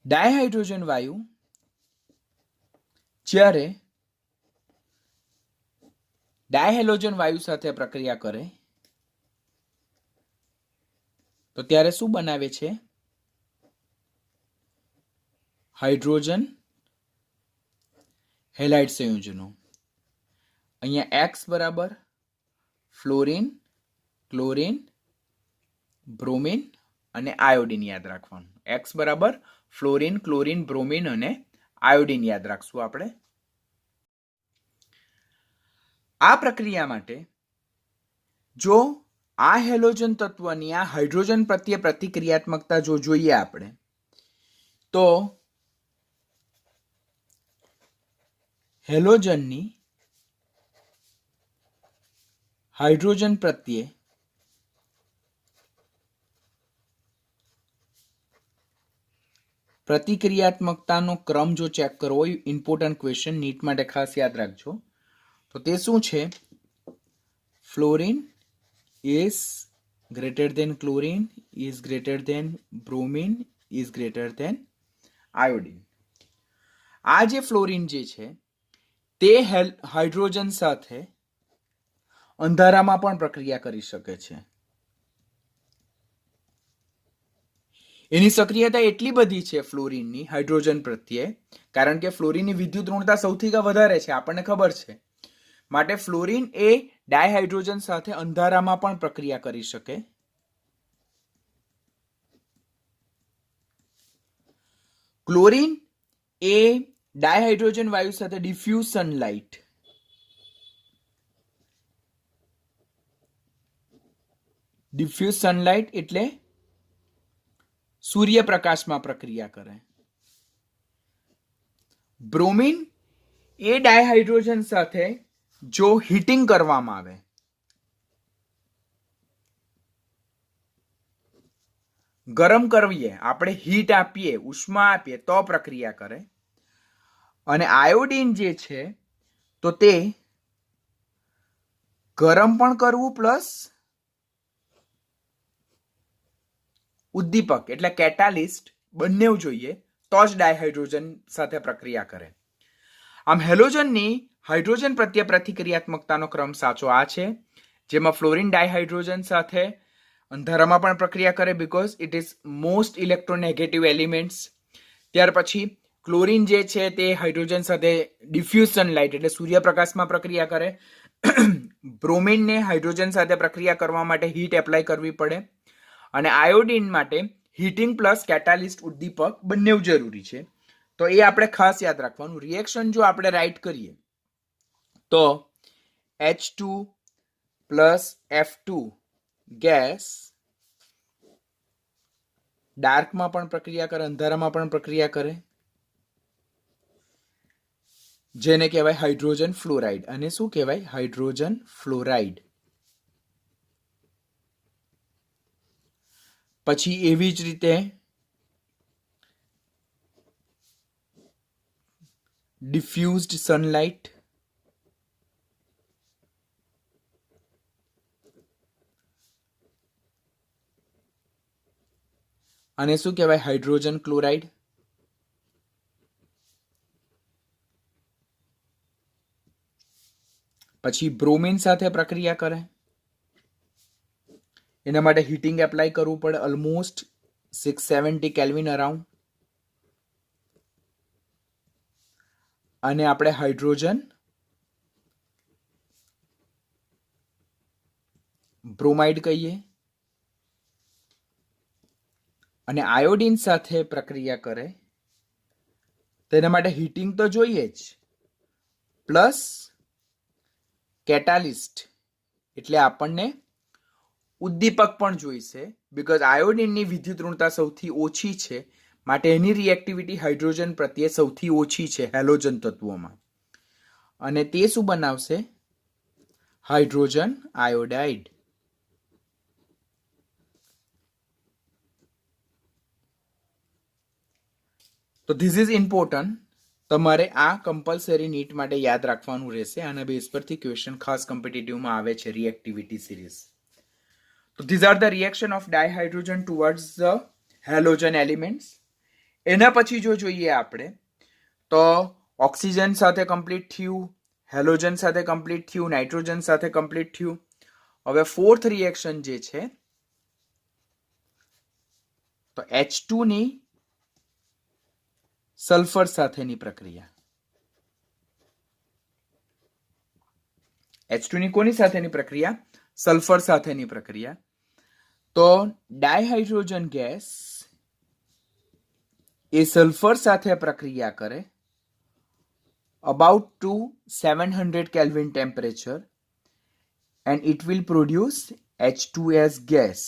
ડાયહાઇડ્રોજન વાયુ જ્યારે ડાયહેલોજન વાયુ સાથે પ્રક્રિયા કરે તો ત્યારે શું બનાવે છે? હાઇડ્રોજન હેલાઇડ સંયોજનો. અહીંયા X બરાબર ફ્લોરિન, ક્લોરિન, બ્રોમિન અને આયોડિન યાદ રાખવાનું. X બરાબર ફ્લોરિન, ક્લોરિન, બ્રોમિન અને આયોડિન યાદ રાખશું આપણે. આ પ્રક્રિયા માટે જો આ હેલોજન તત્વની આ હાઇડ્રોજન પ્રત્યે પ્રતિક્રિયાત્મકતા જો જોઈએ આપણે તો હેલોજનની હાઇડ્રોજન પ્રત્યે પ્રતિક્રિયાત્મકતાનો ક્રમ જો ચેક કરવો હોય, ઇમ્પોર્ટન્ટ ક્વેશ્ચન, નીટ માટે ખાસ યાદ રાખજો. તો તે શું છે? Fluorine is greater than chlorine is greater than bromine is greater than iodine. આ જે ફ્લોરિન જે છે તે હાઇડ્રોજન સાથે અંધારામાં પણ પ્રક્રિયા કરી શકે છે. એની સક્રિયતા એટલી બધી છે ફ્લોરિનની હાઇડ્રોજન પ્રત્યે, કારણ કે ફ્લોરિનની વિદ્યુત ઋણતા સૌથી વધારે છે, આપણને ખબર છે. માટે ફ્લોરિન એ ડાયહાઇડ્રોજન સાથે અંધારામાં પણ પ્રક્રિયા કરી શકે. ક્લોરિન એ ડાયહાઇડ્રોજન વાયુ સાથે ડિફ્યુઝ સનલાઇટ એટલે સૂર્યપ્રકાશમાં પ્રક્રિયા કરે. બ્રોમિન એ ડાયહાઇડ્રોજન સાથે જો હીટિંગ કરવામાં આવે, ગરમ કરવીએ, આપણે હીટ આપીએ, ઉષ્મા આપીએ તો પ્રક્રિયા કરે. અને આયોડિન જે છે તો તે ગરમ પણ કરવું પ્લસ ઉદ્દીપક એટલે કેટાલિસ્ટ બંને જોઈએ તો જ ડાયહાઇડ્રોજન સાથે પ્રક્રિયા કરે. આમ હેલોજનની હાઇડ્રોજન પ્રત્યે પ્રતિક્રિયાત્મકતાનો ક્રમ સાચો આ છે, જેમાં ફ્લોરિન ડાયહાઇડ્રોજન સાથે અંધારામાં પણ પ્રક્રિયા કરે because it is most electronegative elements. ત્યાર પછી ક્લોરિન જે છે તે હાઇડ્રોજન સાથે ડિફ્યુઝ સનલાઇટ એટલે સૂર્યપ્રકાશમાં પ્રક્રિયા કરે. બ્રોમિનને હાઇડ્રોજન સાથે પ્રક્રિયા કરવા માટે હીટ એપ્લાય કરવી પડે. અને આયોડિન માટે હીટિંગ પ્લસ કેટાલિસ્ટ ઉદ્દીપક બંને જરૂરી છે. તો એ આપણે ખાસ યાદ રાખવાનું. રિએક્શન જો આપણે રાઇટ કરીએ તો H2 પ્લસ F2 ગેસ ડાર્કમાં પણ પ્રક્રિયા કરે, અંધારામાં પણ પ્રક્રિયા કરે, જેને કહેવાય હાઇડ્રોજન ફ્લોરાઇડ. અને શું કહેવાય? Hydrogen fluoride. પછી એવી જ રીતે ડિફ્યુઝડ સનલાઇટ, અને શું કહેવાય? Hydrogen chloride. પછી બ્રોમિન સાથે પ્રક્રિયા કરે, એના માટે હીટિંગ એપ્લાય કરવું પડે ઓલમોસ્ટ 670 કેલ્વિન અરાઉન્ડ. અને આપણે હાઇડ્રોજન બ્રોમાઇડ કહીએ. અને આયોડિન સાથે પ્રક્રિયા કરે તેના માટે હીટિંગ તો જોઈએ જ પ્લસ કેટાલિસ્ટ એટલે આપણને ઉદ્દીપક પણ જોઈશે બીકોઝ આયોડિનની વિદ્યુત ઋણતા સૌથી ઓછી છે, માટે એની રિએક્ટિવિટી હાઇડ્રોજન પ્રત્યે સૌથી ઓછી છે હેલોજન તત્વોમાં. અને તે શું બનાવશે? Hydrogen iodide. તો ધીસ ઇઝ ઇમ્પોર્ટન્ટ. તમારે આ કમ્પલસરી નીટ માટે યાદ રાખવાનું રહેશે. આના બેઝ પરથી ક્વેશ્ચન ખાસ કોમ્પિટિટિવમાં આવે છે રિએક્ટિવિટી સિરીઝ. તો these are the reaction of dihydrogen towards the halogen elements. એના પછી જો જોઈએ આપણે તો ઓક્સિજન સાથે કમ્પ્લીટ થયું, હેલોજન સાથે કમ્પ્લીટ થયું, નાઇટ્રોજન સાથે કમ્પ્લીટ થયું. હવે ફોર્થ રિએક્શન જે છે તો H2 ની સલ્ફર સાથેની પ્રક્રિયા. H2 ની કોની સાથેની પ્રક્રિયા? સલ્ફર સાથેની પ્રક્રિયા. તો ડાયહાઇડ્રોજન ગેસ એ સલ્ફર સાથે પ્રક્રિયા કરે about to 700 Kelvin temperature and it will produce H2S gas,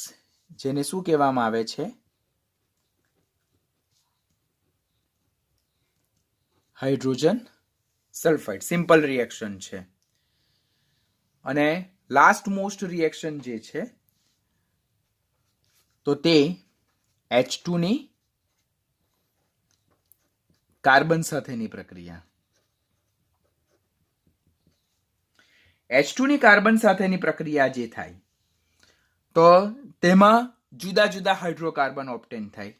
જેને શું કહેવામાં આવે છે? Hydrogen sulphide. સિમ્પલ રિએક્શન છે. અને લાસ્ટ મોસ્ટ રિએક્શન જે છે તો તે H2 ની કાર્બન સાથેની પ્રક્રિયા. H2 ની કાર્બન સાથેની પ્રક્રિયા જે થાય તો તેમાં જુદા જુદા હાઇડ્રોકાર્બન ઓબ્ટેન થાય,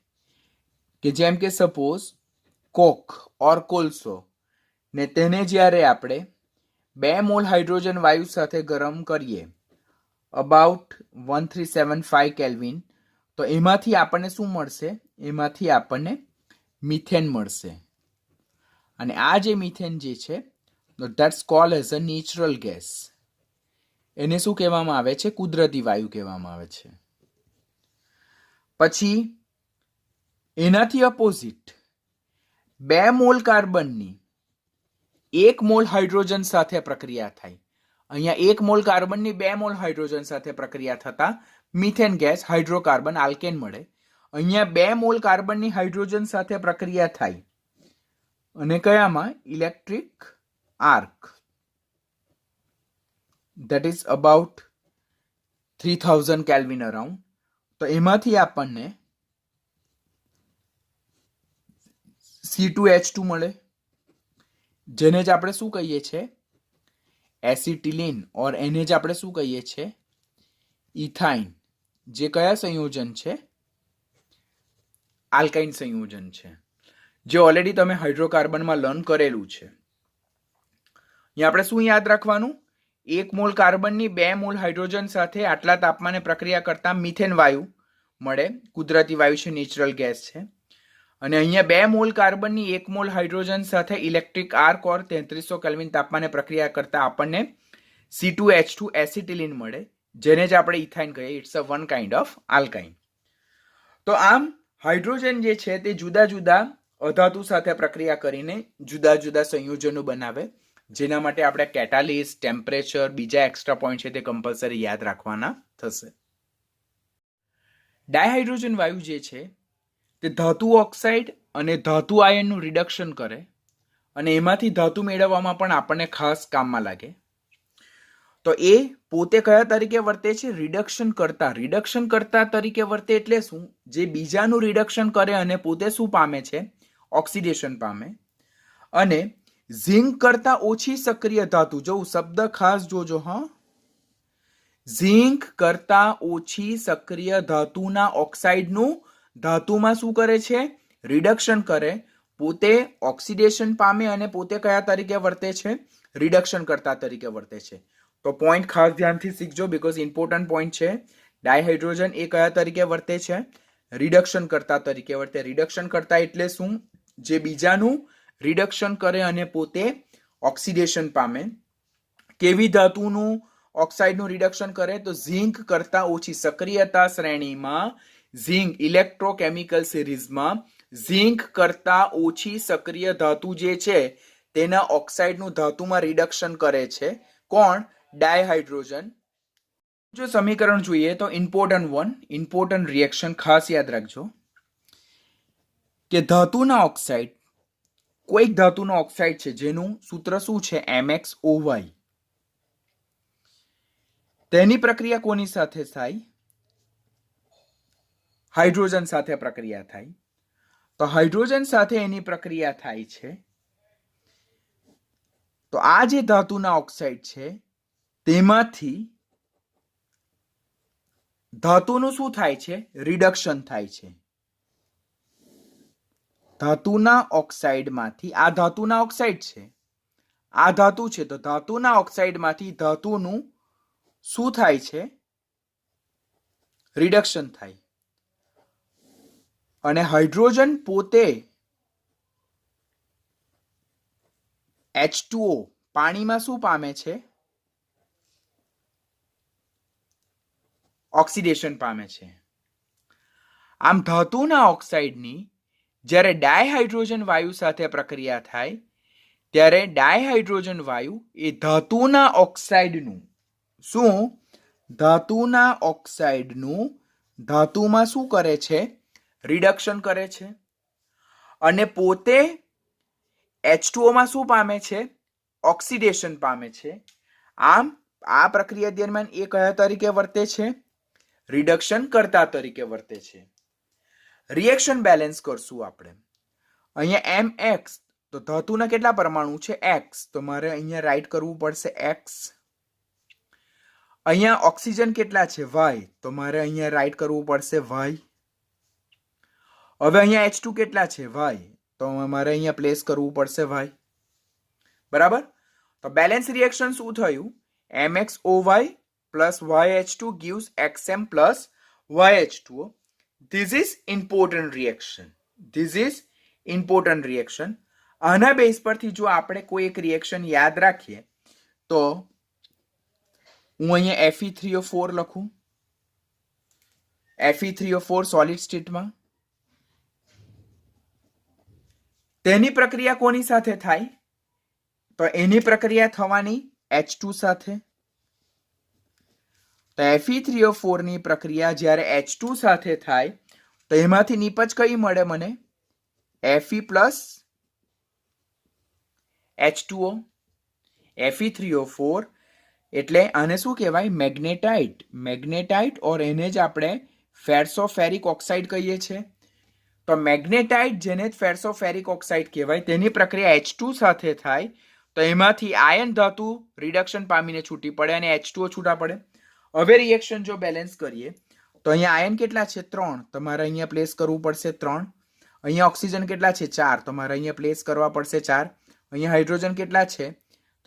કે જેમ કે સપોઝ કોક ઓર કોલસો, ને તેને જ્યારે આપણે 2 મોલ હાઇડ્રોજન વાયુ સાથે ગરમ કરીએ અબાઉટ 1375 કેલ્વિન, તો એમાંથી આપણને શું મળશે? એમાંથી આપણને મિથેન મળશે. અને આ જે મિથેન જે છે that's cold as a natural gas. એને શું કહેવામાં આવે છે? કુદરતી વાયુ કહેવામાં આવે છે. પછી એનાથી અપોઝિટ 2 મોલ કાર્બનની 1 મોલ હાઇડ્રોજન સાથે પ્રક્રિયા થાય. અહીંયા 1 મોલ કાર્બનની 2 મોલ હાઇડ્રોજન સાથે પ્રક્રિયા થતા મિથેન ગેસ હાઇડ્રોકાર્બન આલ્કેન મળે. અહીંયા 2 મોલ કાર્બનની હાઇડ્રોજન સાથે પ્રક્રિયા થાય અને કયામાં? Electric arc, that is about 3000 Kelvin around. તો એમાંથી આપણને C2H2 મળે, જેને જ આપણે શું કહીએ છીએ? એસિટિલિન. ઓર એને જ આપણે શું કહીએ છીએ? ઇથાઇન. જે કયા સંયોજન છે? આલ્કાઇન સંયોજન છે, જે ઓલરેડી તમે હાઇડ્રોકાર્બનમાં લર્ન કરેલું છે. અહીંયા આપણે શું યાદ રાખવાનું? 1 મોલ કાર્બનની 2 મોલ હાઇડ્રોજન સાથે આટલા તાપમાને પ્રક્રિયા કરતા મિથેન વાયુ મળે. કુદરતી વાયુ છે, નેચરલ ગેસ છે. અને અહીંયા 2 મોલ કાર્બનની 1 મોલ હાઇડ્રોજન સાથે ઇલેક્ટ્રિક આર્ક ઓર 3300 કેલ્વિન તાપમાને પ્રક્રિયા કરતા આપણને C2H2 એસિટિલિન મળે, જેને જ આપણે ઇથાઇન કહીએ. It's a one kind of alkyne. તો આમ હાઇડ્રોજન જે છે તે જુદા જુદા અધાતુ સાથે પ્રક્રિયા કરીને જુદા જુદા સંયોજનો બનાવે, જેના માટે આપણે કેટાલિસ્ટ, ટેમ્પરેચર, બીજા એક્સ્ટ્રા પોઈન્ટ છે તે કમ્પલસરી યાદ રાખવાના થશે. ડાયહાઇડ્રોજન વાયુ જે છે તે ધાતુ ઓક્સાઇડ અને ધાતુ આયનનું રિડક્શન કરે અને એમાંથી ધાતુ મેળવવામાં પણ આપણને ખાસ કામમાં લાગે. તો એ પોતે કયા તરીકે વર્તે છે? રિડક્શન કરતા. રિડક્શન કરતા તરીકે વર્તે એટલે શું? જે બીજાનું રિડક્શન કરે અને પોતે શું પામે છે? ઓક્સિડેશન પામે. અને ઝિંક કરતા ઓછી સક્રિય ધાતુ, જો શબ્દ ખાસ જોજો હા, ઝિંક કરતા ઓછી સક્રિય ધાતુના ઓક્સાઇડનું ધાતુમાં શું કરે છે? રિડક્શન કરે. પોતે ઓક્સિડેશન પામે અને પોતે કયા તરીકે વર્તે છે? રિડક્શન કરતા તરીકે વર્તે છે. તો પોઈન્ટ ખાસ ધ્યાનથી શીખજો, બીકોઝ ઇમ્પોર્ટન્ટ પોઈન્ટ છે. ડાયહાઇડ્રોજન એ કયા તરીકે વર્તે છે? રિડક્શન કરતા તરીકે વર્તે. રિડક્શન કરતા એટલે શું? જે બીજાનું રિડક્શન કરે અને પોતે ઓક્સિડેશન પામે. કેવી ધાતુનું ઓક્સાઇડનું રિડક્શન કરે? તો ઝિંક કરતા ઓછી સક્રિયતા શ્રેણીમાં, ઝિંક ઇલેક્ટ્રોકેમિકલ સિરીઝમાં ઝિંક કરતા ઓછી સક્રિય ધાતુ જે છે તેના ઓક્સાઇડનું ધાતુમાં રિડક્શન કરે છે. કોણ? ડાયહાઇડ્રોજન. જો સમીકરણ જોઈએ તો ઇમ્પોર્ટન્ટ રિએક્શન ખાસ યાદ રાખજો કે ધાતુના ઓક્સાઇડ, કોઈક ધાતુનો ઓક્સાઇડ છે જેનું સૂત્ર શું છે? MXOY. તેની પ્રક્રિયા કોની સાથે થાય? હાઇડ્રોજન સાથે પ્રક્રિયા થાય. તો હાઇડ્રોજન સાથે એની પ્રક્રિયા થાય છે. તો આ જે ધાતુના ઓક્સાઇડ છે તેમાંથી ધાતુનું શું થાય છે? રિડક્શન થાય છે. ધાતુના ઓક્સાઇડમાંથી, આ ધાતુના ઓક્સાઇડ છે, આ ધાતુ છે તો ધાતુના ઓક્સાઇડમાંથી ધાતુનું શું થાય છે? રિડક્શન થાય. અને હાઇડ્રોજન પોતે H2O પાણીમાં શું પામે છે? ઓક્સિડેશન પામે છે. આમ ધાતુના ઓક્સાઇડની જ્યારે ડાયહાઇડ્રોજન વાયુ સાથે પ્રક્રિયા થાય ત્યારે ડાયહાઇડ્રોજન વાયુ એ ધાતુના ઓક્સાઇડનું ધાતુમાં શું કરે છે? રિડક્શન કરે છે. અને પોતે H2O માં શું પામે છે? ઓક્સિડેશન પામે છે. આમ આ પ્રક્રિયા દરમિયાન એ કયા તરીકે વર્તે છે? રિડક્શન કરતા તરીકે વર્તે છે. રિએક્શન બેલેન્સ કરશું આપણે. અહીંયા mx તો ધાતુના કેટલા પરમાણુ છે? x. તો મારે અહીંયા રાઈટ કરવું પડશે x. અહીંયા ઓક્સિજન કેટલા છે? y. તો મારે અહીંયા રાઈટ કરવું પડશે y. હવે અહીંયા H2 કેટલા છે? y. તો મારે અહીંયા પ્લેસ કરવું પડશે y. બરાબર? તો બેલેન્સ રિએક્શન શું થયું? MXOY plus YH2 gives XM plus YH2O. This is important reaction. આના બેઝ પરથી જો આપણે કોઈ એક રિએક્શન યાદ રાખીએ તો હું અહીંયા Fe3O4 લખું. Fe3O4 સોલિડ સ્ટેટમાં. તેની પ્રક્રિયા કોની સાથે થાય? તો એની પ્રક્રિયા થવાની H2 સાથે. તો Fe3O4 ની પ્રક્રિયા જ્યારે H2 સાથે થાય તો એમાંથી નિપજ કઈ મળે મને? Fe plus H2O. Fe3O4 એટલે આને શું કહેવાય? મેગ્નેટાઇટ ઓર એને જ આપણે ફેર્સોફેરિક ઓક્સાઇડ કહીએ છીએ. તો મેગ્નેટાઇટ જેને ફેર્સોફેરિક ઓક્સાઇડ કહેવાય તેની પ્રક્રિયા H2 સાથે થાય તો એમાંથી આયન ધાતુ રિડક્શન પામીને છૂટી પડે અને H2O છૂટા પડે. હવે રિએક્શન જો બેલેન્સ કરીએ તો અહીંયા આયન કેટલા છે? 3. તમારે અહીંયા પ્લેસ કરવું પડશે 3. અહીંયા ઓક્સિજન કેટલા છે? 4. તમારે અહીંયા પ્લેસ કરવા પડશે 4. અહીંયા હાઇડ્રોજન કેટલા છે?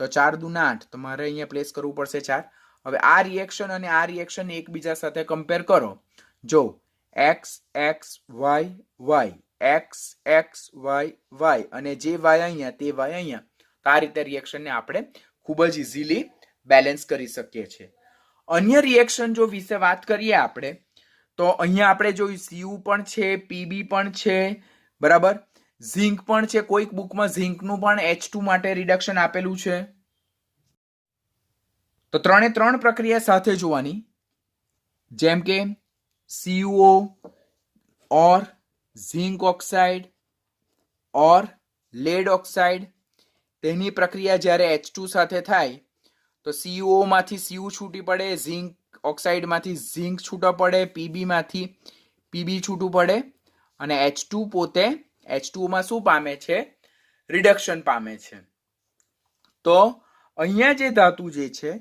તો 4 દુ 8. તમારે અહીંયા પ્લેસ કરવું પડશે 4. હવે આ રિએક્શન અને આ રિએક્શન એકબીજા સાથે કમ્પેર કરો. જો x x y y x x y y અને જે y અહીંયા તે y અહીંયા. તો આ રીતે રિએક્શનને આપણે ખૂબ જ ઇઝીલી બેલેન્સ કરી શકીએ છીએ. અન્ય રિએક્શન જો વિશે વાત કરીએ આપણે તો અહીંયા આપણે જોયું Cu પણ છે, Pb પણ છે, બરાબર, ઝિંક પણ છે. કોઈક બુકમાં ઝિંકનું પણ H2 માટે રિડક્શન આપેલું છે. તો 3 પ્રક્રિયા સાથે જોવાની, જેમ કે CuO or zinc oxide or lead oxide. તેની પ્રક્રિયા જ્યારે H2 સાથે થાય તો CuO માંથી Cu છૂટી પડે, ઝિંક ઓક્સાઇડમાંથી ઝિંક છૂટો પડે, Pb માંથી Pb છૂટું પડે અને H2 પોતે H2O માં શું પામે છે? રિડક્શન પામે છે. તો અહીંયા જે ધાતુ જે છે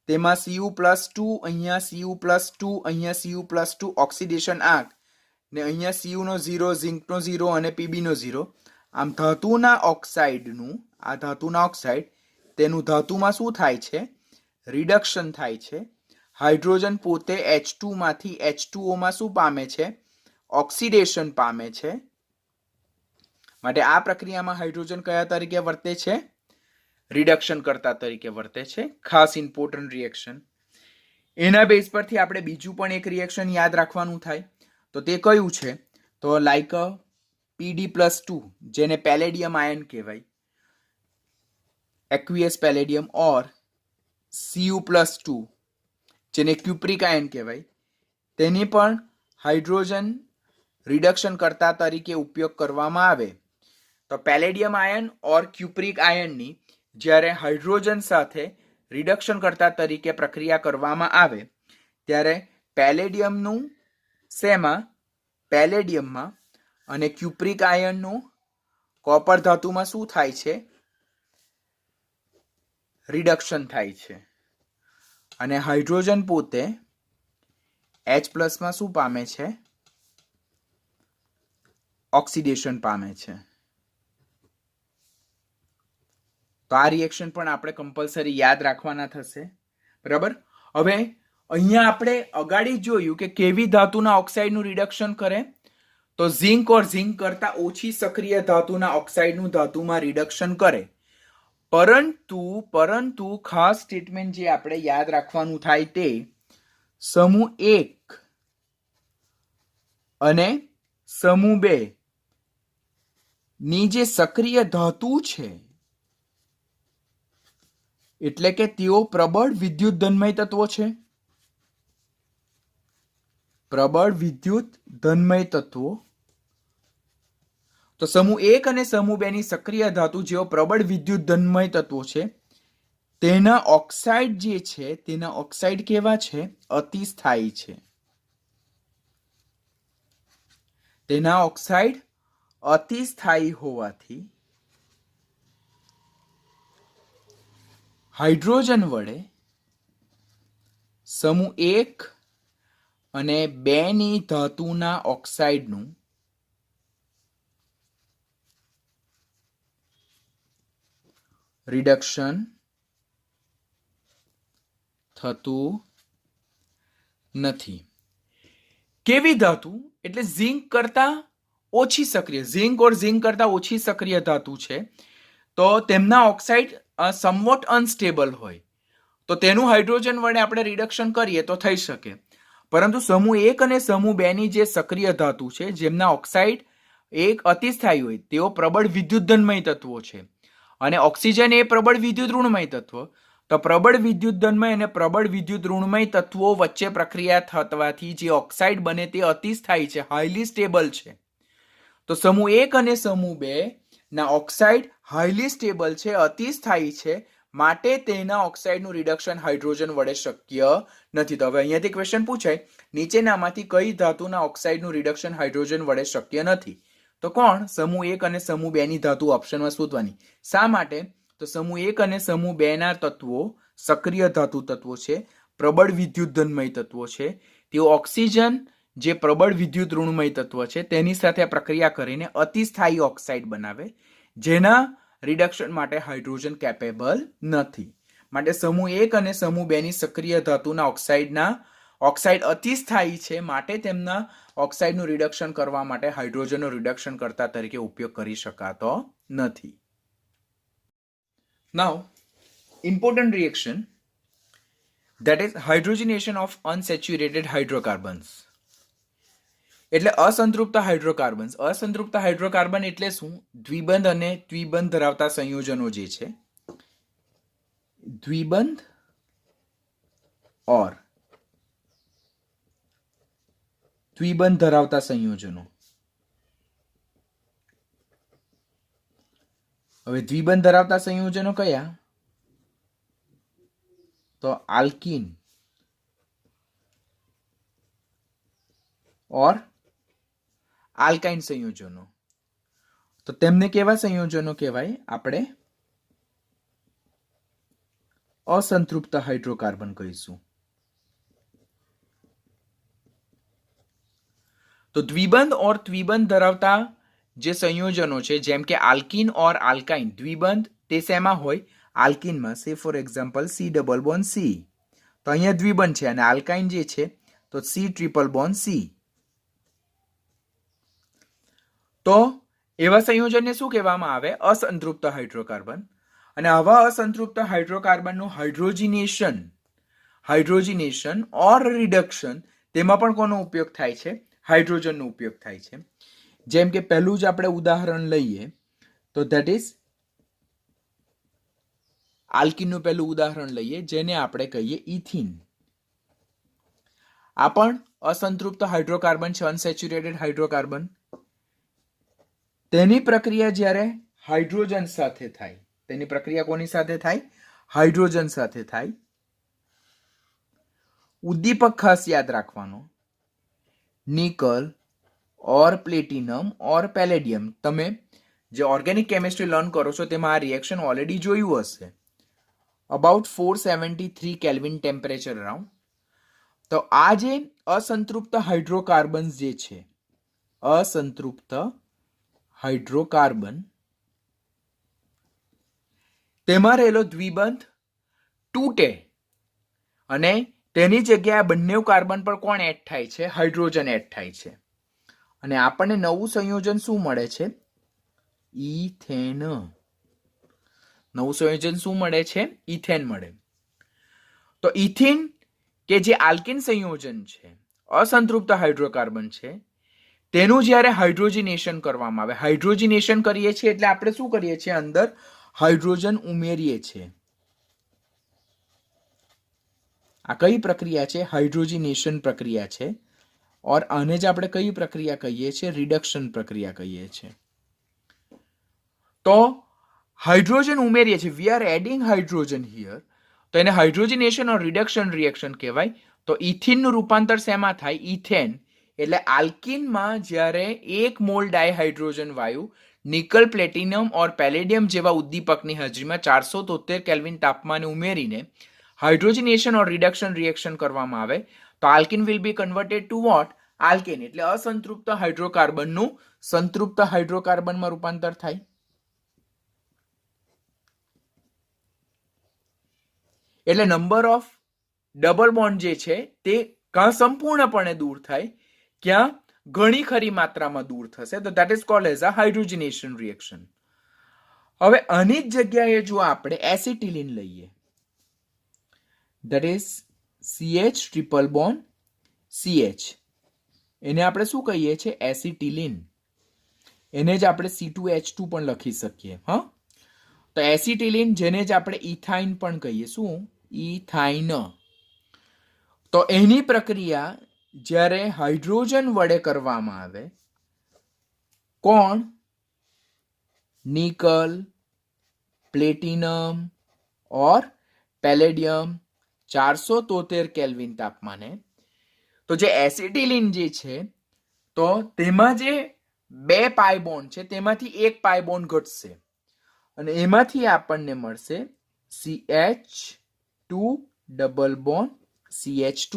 તેમાં Cu+2, અહીંયા Cu+2, અહીંયા Cu+2 ઓક્સિડેશન આંક ને અહીંયા Cu નો 0, ઝિંક નો 0 અને Pb નો 0. આમ ધાતુના ઓક્સાઇડનું આ ધાતુના ઓક્સાઇડ તેનું ધાતુમાં શું થાય છે? રિડક્શન થાય છે. હાઇડ્રોજન પોતે H2 માંથી H2O માં શું પામે છે? ઓક્સિડેશન પામે છે. માટે આ પ્રક્રિયામાં હાઇડ્રોજન કયા તરીકે વર્તે છે? રિડક્શન કરતા તરીકે વર્તે છે. ખાસ ઇમ્પોર્ટન્ટ રિએક્શન. એના બેઝ પરથી આપણે બીજું પણ એક રિએક્શન યાદ રાખવાનું થાય. તો તે કયું છે? તો લાઈક Pd+2 જેને પેલેડિયમ આયન કહેવાય, એક્વિયસ પેલેડિયમ, ઓર Cu+2 જેને ક્યુપ્રિક આયન કહેવાય, તેની પણ હાઇડ્રોજન રિડક્શન કરતા તરીકે ઉપયોગ કરવામાં આવે. તો પેલેડિયમ આયન ઓર ક્યુપ્રિક આયનની જ્યારે હાઇડ્રોજન સાથે રિડક્શન કરતા તરીકે પ્રક્રિયા કરવામાં આવે ત્યારે પેલેડિયમનું શેમાં? પેલેડિયમમાં અને ક્યુપ્રિક આયનનું કોપર ધાતુમાં શું થાય છે? રિડક્શન થાય છે. અને હાઇડ્રોજન પોતે H+ માં શું પામે છે? ઓક્સિડેશન પામે છે. તો આ રિએક્શન પણ આપણે કમ્પલસરી યાદ રાખવાના થશે. બરાબર. હવે અહીંયા આપણે અગાડી જોયું કે કેવી ધાતુના ઓક્સાઇડનું રિડક્શન કરે, તો ઝિંક ઓર ઝિંક કરતા ઓછી સક્રિય ધાતુના ઓક્સાઇડનું ધાતુમાં રિડક્શન કરે. પરંતુ ખાસ સ્ટેટમેન્ટ જે આપણે યાદ રાખવાનું થાય તે સમૂહ 1 અને સમૂહ 2 ની જે સક્રિય ધાતુ છે એટલે કે તેઓ પ્રબળ વિદ્યુત ધનમય તત્વો છે. પ્રબળ વિદ્યુત ધનમય તત્વો. તો સમૂહ 1 અને સમૂહ 2 ની સક્રિય ધાતુ જેઓ પ્રબળ વિદ્યુત ધનમય તત્વો છે તેના ઓક્સાઇડ જે છે તેના ઓક્સાઇડ કેવા છે? અતિસ્થાયી છે. તેના ઓક્સાઇડ અતિસ્થાયી હોવાથી હાઇડ્રોજન વડે સમૂહ 1 અને 2 ની ધાતુના ઓક્સાઇડનું રિડક્શન થતું નથી. કેવી ધાતુ? એટલે ઝિંક કરતા ઓછી સક્રિય, ઝિંક ઓર ઝિંક કરતા ઓછી સક્રિય ધાતુ છે તો તેમના ઓક્સાઇડ સમવોટ અનસ્ટેબલ હોય તો તેનું હાઇડ્રોજન વડે આપણે રિડક્શન કરીએ તો થઈ શકે. પરંતુ સમૂહ 1 અને સમૂહ 2 ની જે સક્રિય ધાતુ છે જેમના ઓક્સાઇડ એક અતિસ્થાયી હોય તેઓ પ્રબળ વિદ્યુત ધનમય તત્વો છે અને ઓક્સિજન એ પ્રબળ વિદ્યુત ઋણમય તત્વ. તો પ્રબળ વિદ્યુત ધનમય અને પ્રબળ વિદ્યુત ઋણમય તત્વો વચ્ચે પ્રક્રિયા થવાથી જે ઓક્સાઇડ બને તે અતિસ્થાયી છે, હાઈલી સ્ટેબલ છે. તો સમૂહ 1 અને સમૂહ 2 ના ઓક્સાઇડ હાઈલી સ્ટેબલ છે, અતિસ્થાયી છે, માટે તેના ઓક્સાઇડનું રિડક્શન હાઇડ્રોજન વડે શક્ય નથી. તો હવે અહીંયાથી ક્વેશ્ચન પૂછાય, નીચેનામાંથી કઈ ધાતુના ઓક્સાઇડનું રિડક્શન હાઇડ્રોજન વડે શક્ય નથી? તો કોણ? સમૂહ 1 અને સમૂહ 2 ની ધાતુ ઓપ્શનમાં શોધવાની. શા માટે? તો સમૂહ 1 અને સમૂહ 2 ના તત્વો સક્રિય ધાતુ તત્વો છે, પ્રબળ વિદ્યુત ધનમય તત્વો છે. તેઓ ઓક્સિજન જે પ્રબળ વિદ્યુત ઋણમય તત્વ છે તેની સાથે પ્રક્રિયા કરીને અતિસ્થાયી ઓક્સાઇડ બનાવે જેના રિડક્શન માટે હાઇડ્રોજન કેપેબલ નથી. માટે સમૂહ 1 અને સમૂહ 2 ની સક્રિય ધાતુના ઓક્સાઇડ અતિસ્થાયી છે, માટે તેમના ઓક્સાઇડનું રિડક્શન કરવા માટે હાઇડ્રોજનનો રિડક્શન કરતા તરીકે ઉપયોગ કરી શકાતો નથી. Now, important reaction, that is hydrogenation of unsaturated hydrocarbons. એટલે અસંતૃપ્ત હાઇડ્રોકાર્બન્સ. અસંતૃપ્ત હાઇડ્રોકાર્બન એટલે શું? દ્વિબંધ અને દ્વિબંધ ધરાવતા સંયોજનો જે છે, દ્વિબંધ ઓર દ્વિબંધ ધરાવતા સંયોજનો. હવે દ્વિબંધ ધરાવતા સંયોજનો કયા? તો આલ્કીન ઓર આલ્કાઇન સંયોજનો. તો તેમને કેવા સંયોજનો કહેવાય? આપણે અસંતૃપ્ત હાઇડ્રોકાર્બન કહીશું. તો દ્વિબંધ ઓર દ્વિબંધ ધરાવતા જે સંયોજનો છે જેમ કે આલ્કીન ઓર આલ્કાઇન, દ્વિબંધ તે શેમાં હોય? આલ્કીનમાં. સે for example C double bond C, તો અહીંયા દ્વિબંધ છે, અને આલ્કાઇન જે છે તો સી ટ્રિપલ બોન્ડ સી. તો એવા સંયોજનને શું કહેવામાં આવે? અસંતૃપ્ત હાઇડ્રોકાર્બન. અને આવા અસંતૃપ્ત હાઇડ્રોકાર્બનનું હાઇડ્રોજિનેશન ઓર રિડક્શન, તેમાં પણ કોનો ઉપયોગ થાય છે? હાઇડ્રોજનનો ઉપયોગ થાય છે. જેમ કે પહેલું જ આપણે ઉદાહરણ લઈએ તો ધેટ ઇઝ આલ્કીનનું પહેલું ઉદાહરણ લઈએ જેને આપણે કહીએ ઇથિન. આ પણ અસંતૃપ્ત હાઇડ્રોકાર્બન છે, અનસેચ્યુરેટેડ હાઇડ્રોકાર્બન. તેની પ્રક્રિયા જ્યારે હાઇડ્રોજન સાથે થાય, તેની પ્રક્રિયા કોની સાથે થાય? હાઇડ્રોજન સાથે થાય. ઉદ્દીપક ખાસ યાદ રાખવાનો, nickel or platinum or palladium. તમે જે ઓર્ગેનિક કેમિસ્ટ્રી લર્ન કરો છો તેમાં આ રિએક્શન ઓલરેડી જોયું હશે. About 473 kelvin temperature around. તો આ જે અસંતૃપ્ત હાઇડ્રોકાર્બન્સ જે છે, અસંતૃપ્ત હાઇડ્રોકાર્બન, તેમાં રહેલો દ્વિબંધ તૂટે અને તેની જગ્યાએ બંને કાર્બન પર કોણ એડ થાય છે? હાઇડ્રોજન એડ થાય છે અને આપણને નવું સંયોજન શું મળે છે? ઇથેન. નવું સંયોજન શું મળે છે? ઇથેન મળે. તો ઇથિન કે જે આલ્કિન સંયોજન છે, અસંતૃપ્ત હાઇડ્રોકાર્બન છે, તેનું જ્યારે હાઇડ્રોજનેશન કરવામાં આવે, હાઇડ્રોજનેશન કરીએ છીએ એટલે આપણે શું કરીએ છીએ? અંદર હાઇડ્રોજન ઉમેરીએ છીએ. આ કઈ પ્રક્રિયા છે? હાઇડ્રોજનેશન પ્રક્રિયા છે. ઓર આને જ આપણે કઈ પ્રક્રિયા કહીએ છીએ? રિડક્શન પ્રક્રિયા કહીએ છીએ. તો હાઇડ્રોજન ઉમેરીએ છીએ, we are adding hydrogen here, તો એને હાઇડ્રોજનેશન ઓર રિડક્શન રિએક્શન કહેવાય. તો ઇથિનનું રૂપાંતર શેમાં થાય? ઇથેન. એટલે આલ્કિનમાં જ્યારે 1 મોલ ડાયહાઇડ્રોજન વાયુ નિકલ, પ્લેટિનમ ઓર પેલેડિયમ જેવા ઉદ્દીપકની હાજરીમાં 473 કેલ્વિન તાપમાને ઉમેરીને હાઇડ્રોજનેશન ઓર રિડક્શન રિએક્શન કરવામાં આવે તો alkene will be converted to what? Alkane. એટલે અસંતૃપ્ત હાઇડ્રોકાર્બનનું સંતૃપ્ત હાઇડ્રોકાર્બનમાં રૂપાંતર થાય. એટલે નંબર ઓફ ડબલ બોન્ડ જે છે તે કાં સંપૂર્ણપણે દૂર થાય, ક્યાં ઘણી ખરી માત્રામાં દૂર થશે. તો that is called as a hydrogenation reaction. હવે આની જ જગ્યાએ જો આપણે એસિટિલિન લઈએ, that is CH triple bond CH, એને આપણે શું કહીએ છીએ? એસિટિલિન. એને જ આપણે C2H2 પણ લખી શકીએ. હા, તો એસિટિલિન, જેને જ આપણે ઇથાઇન પણ કહીએ. શું? ઇથાઇન. તો એની પ્રક્રિયા જ્યારે હાઇડ્રોજન વડે કરવામાં આવે, કોણ? Nickel, platinum or palladium 473 kelvin તાપમાને. તો જે એસિટિલિન જે છે, તો તેમાં જે 2 પાઈ બોન્ડ છે તેમાંથી 1 પાઈ બોન્ડ ઘટશે અને એમાંથી આપણને મળશે CH2 ડબલ બોન્ડ CH2.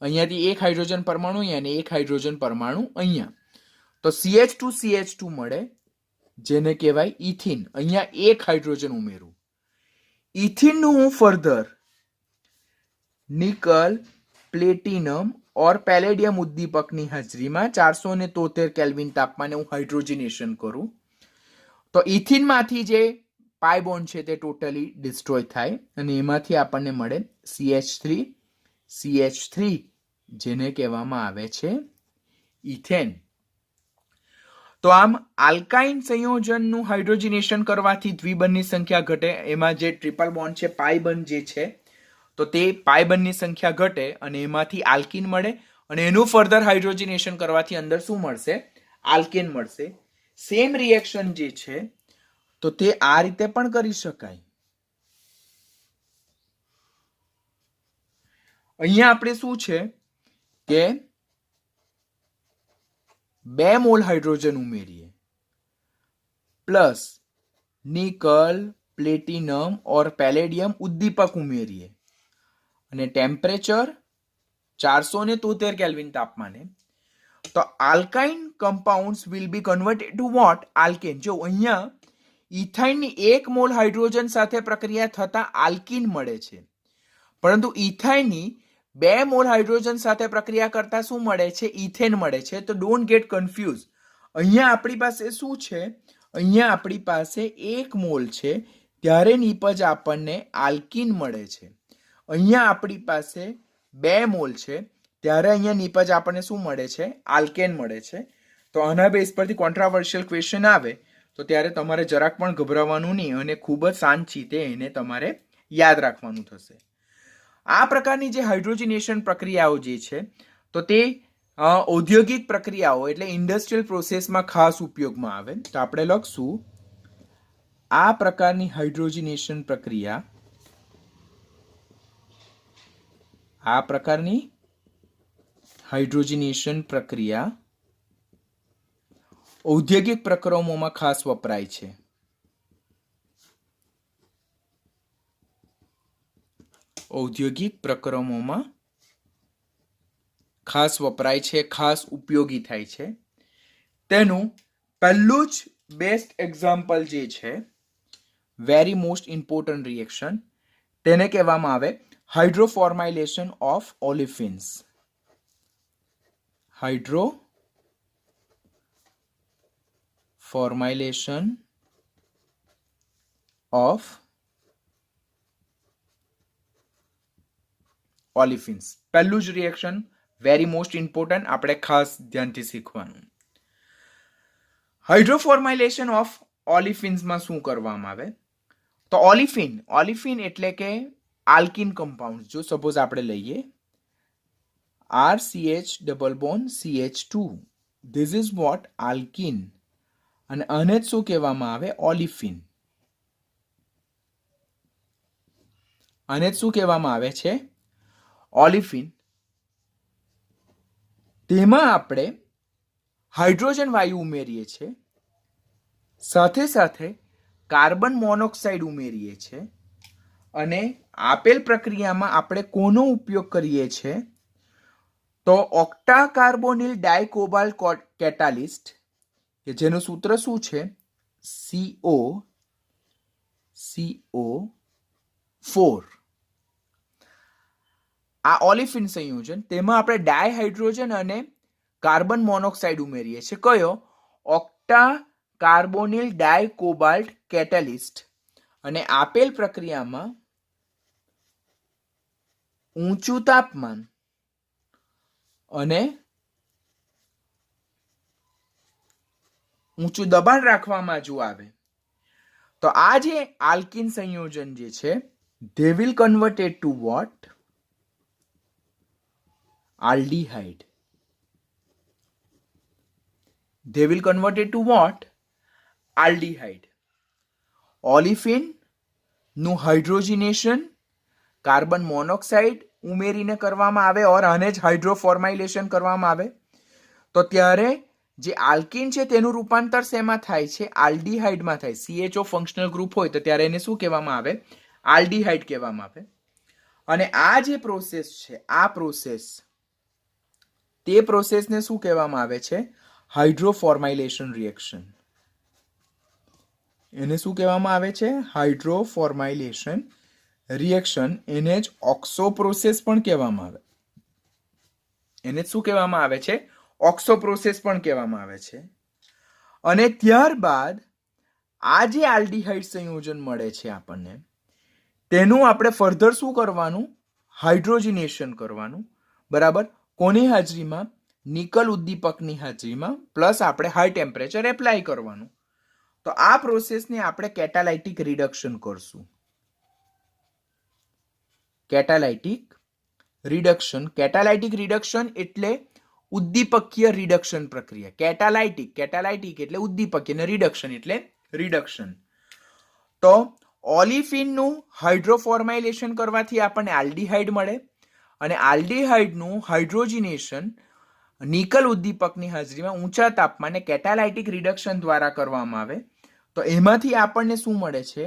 અહીંયાથી એક હાઇડ્રોજન પરમાણુ અહીંયા અને એક હાઇડ્રોજન પરમાણુ અહીંયા. તો CH2 મળે, જેને કહેવાય ઇથિન. અહીંયા એક હાઇડ્રોજન ઉમેરું. ઇથિનનું હું further nickel, platinum or palladium ઉદ્દીપકની હાજરીમાં 473 કેલ્વિન તાપમાને હું હાઇડ્રોજનેશન કરું તો ઇથિનમાંથી જે પાઈ બોન્ડ છે તે ટોટલી ડિસ્ટ્રોય થાય અને એમાંથી આપણને મળે CH3, જેને કહેવામાં આવે છે ઇથેન. તો આમ આલ્કાઇન સંયોજનનું હાઇડ્રોજનેશન કરવાથી દ્વિબંધની સંખ્યા ઘટે. એમાં જે ટ્રિપલ બોન્ડ છે, પાઈ બંધ જે છે, તો તે પાઈ બંધની સંખ્યા ઘટે અને એમાંથી આલ્કિન મળે અને એનું ફર્ધર હાઇડ્રોજનેશન કરવાથી અંદર શું મળશે? આલ્કેન મળશે. સેમ રિએક્શન જે છે તો તે આ રીતે પણ કરી શકાય. અહીંયા આપણે શું છે કે 2 મોલ હાઇડ્રોજન ઉમેરીએ plus nickel, platinum or palladium ઉદ્દીપક ઉમેરીએ અને ટેમ્પરેચર 473 કેલ્વિન તાપમાને, તો alkyne compounds will be converted to what? Alkane. જો અહીંયા ઇથાઇનની 1 મોલ હાઇડ્રોજન સાથે પ્રક્રિયા થતા આલ્કિન મળે છે, પરંતુ ઇથાઇનની 2 મોલ હાઇડ્રોજન સાથે પ્રક્રિયા કરતા શું મળે છે? ઇથેન મળે છે. તો ડોન્ટ ગેટ કન્ફ્યુઝ. અહીંયા આપણી પાસે શું છે? અહીંયા આપણી પાસે 1 મોલ છે ત્યારે નીપજ આપણને આલ્કિન મળે છે. અહીંયા આપણી પાસે 2 મોલ છે ત્યારે અહીંયા નીપજ આપણને શું મળે છે? આલ્કેન મળે છે. તો આના બેઝ પરથી કોન્ટ્રાવર્શિયલ ક્વેશ્ચન આવે તો ત્યારે તમારે જરાક પણ ગભરાવાનું નહીં અને ખૂબ જ શાંતિથી એને તમારે યાદ રાખવાનું થશે. આ પ્રકારની જે હાઇડ્રોજનેશન પ્રક્રિયાઓ જે છે તો તે ઔદ્યોગિક પ્રક્રિયાઓ એટલે ઇન્ડસ્ટ્રીયલ પ્રોસેસમાં ખાસ ઉપયોગમાં આવે. તો આપણે લખશું આ પ્રકારની હાઇડ્રોજનેશન પ્રક્રિયા ઔદ્યોગિક પ્રક્રિયાઓમાં ખાસ વપરાય છે. ઔદ્યોગિક પ્રક્રિયાઓમાં ખાસ વપરાય છે, ખાસ ઉપયોગી થાય છે. તેનું પહેલું જ બેસ્ટ એક્ઝામ્પલ જે છે વેરી મોસ્ટ ઇમ્પોર્ટન્ટ રિએક્શન, તેને કહેવામાં આવે હાઇડ્રોફોર્માઇલેશન ઓફ ઓલિફિન્સ. હાઇડ્રોફોર્માઇલેશન ઓફ ઓલિફિન્સ. પહેલું જ રિએક્શન વેરી મોસ્ટ ઇમ્પોર્ટન્ટ, આપણે ખાસ ધ્યાનથી શીખવાનું. હાઇડ્રોફોર્માઇલેશન ઓફ ઓલિફિન્સમાં શું કરવામાં આવે? તો ઓલિફિન એટલે કે આલ્કિન કમ્પાઉન્ડ. જો સપોઝ આપણે લઈએ RCH double bond CH2, this is what alkyne, અને આને જ શું કહેવામાં આવે? ઓલિફિન. આને જ શું કહેવામાં આવે છે? ઓલિફિન. તેમાં આપણે હાઇડ્રોજન વાયુ ઉમેરીએ છીએ, સાથે સાથે કાર્બન મોનોક્સાઇડ ઉમેરીએ છીએ, અને આપેલ પ્રક્રિયામાં આપણે કોનો ઉપયોગ કરીએ છીએ? તો ઓક્ટા કાર્બોનિલ ડાયકોબાલ્ટ કેટાલિસ્ટ, કે જેનું સૂત્ર શું છે? CO4. આ ઓલિફિન સંયોજન, તેમાં આપણે ડાયહાઇડ્રોજન અને કાર્બન મોનોક્સાઇડ ઉમેરીએ છીએ. કયો? Octa carbonyl ડાયકોબાલ્ટ catalyst. અને આપેલ પ્રક્રિયામાં ઊંચું તાપમાન અને ઊંચું દબાણ રાખવામાં જો આવે તો આ જે આલ્કિન સંયોજન જે છે, they will convert it to what? Aldehyde. They will convert it to what? Aldehyde. ઓલિફિન નું હાઇડ્રોજનેશન કાર્બન મોનોક્સાઇડ ઉમેરીને કરવામાં આવે, ઓર આને જ હાઇડ્રોફોર્માઇલેશન કરવામાં આવે, તો ત્યારે જે આલ્કિન છે તેનું રૂપાંતર શેમાં થાય છે? આલ્ડીહાઇડમાં થાય. CHO ફંક્શનલ ગ્રુપ હોય તો ત્યારે એને શું કહેવામાં આવે? આલ્ડીહાઇડ કહેવામાં આવે. અને આ જે પ્રોસેસ છે, આ પ્રોસેસ, તે પ્રોસેસને શું કહેવામાં આવે છે? હાઇડ્રોફોર્માઇલેશન રિએક્શન. એને શું કહેવામાં આવે છે? હાઇડ્રોફોર્માઇલેશન રિએક્શન. એને જ ઓક્સો પ્રોસેસ પણ કહેવામાં આવે. એને શું કહેવામાં આવે છે? ઓક્સો પ્રોસેસ પણ કહેવામાં આવે છે. અને ત્યારબાદ આ જે આલ્ડીહાઇડ સંયોજન મળે છે આપણને, તેનું આપણે ફર્ધર શું કરવાનું? હાઇડ્રોજનેશન કરવાનું. બરાબર. કોની હાજરીમાં? નિકલ ઉદ્દીપકની હાજરીમાં, પ્લસ આપણે હાઈ ટેમ્પરેચર એપ્લાય કરવાનું. તો આ પ્રોસેસને આપણે કેટાલાઇટિક રિડક્શન કરશું. કેટાલાઇટિક રિડક્શન. કેટાલાઇટિક રિડક્શન એટલે ઉદ્દીપકીય રિડક્શન પ્રક્રિયા. કેટાલાઇટિક એટલે ઉદ્દીપકીય, અને રિડક્શન એટલે રિડક્શન. તો ઓલિફિનનું હાઇડ્રોફોર્માઇલેશન કરવાથી આપણને આલ્ડીહાઇડ મળે, અને આલ્ડીહાઇડનું હાઇડ્રોજનેશન નિકલ ઉદ્દીપકની હાજરીમાં ઊંચા તાપમાને કેટાલાઇટિક રિડક્શન દ્વારા કરવામાં આવે, તો એમાંથી આપણને શું મળે છે?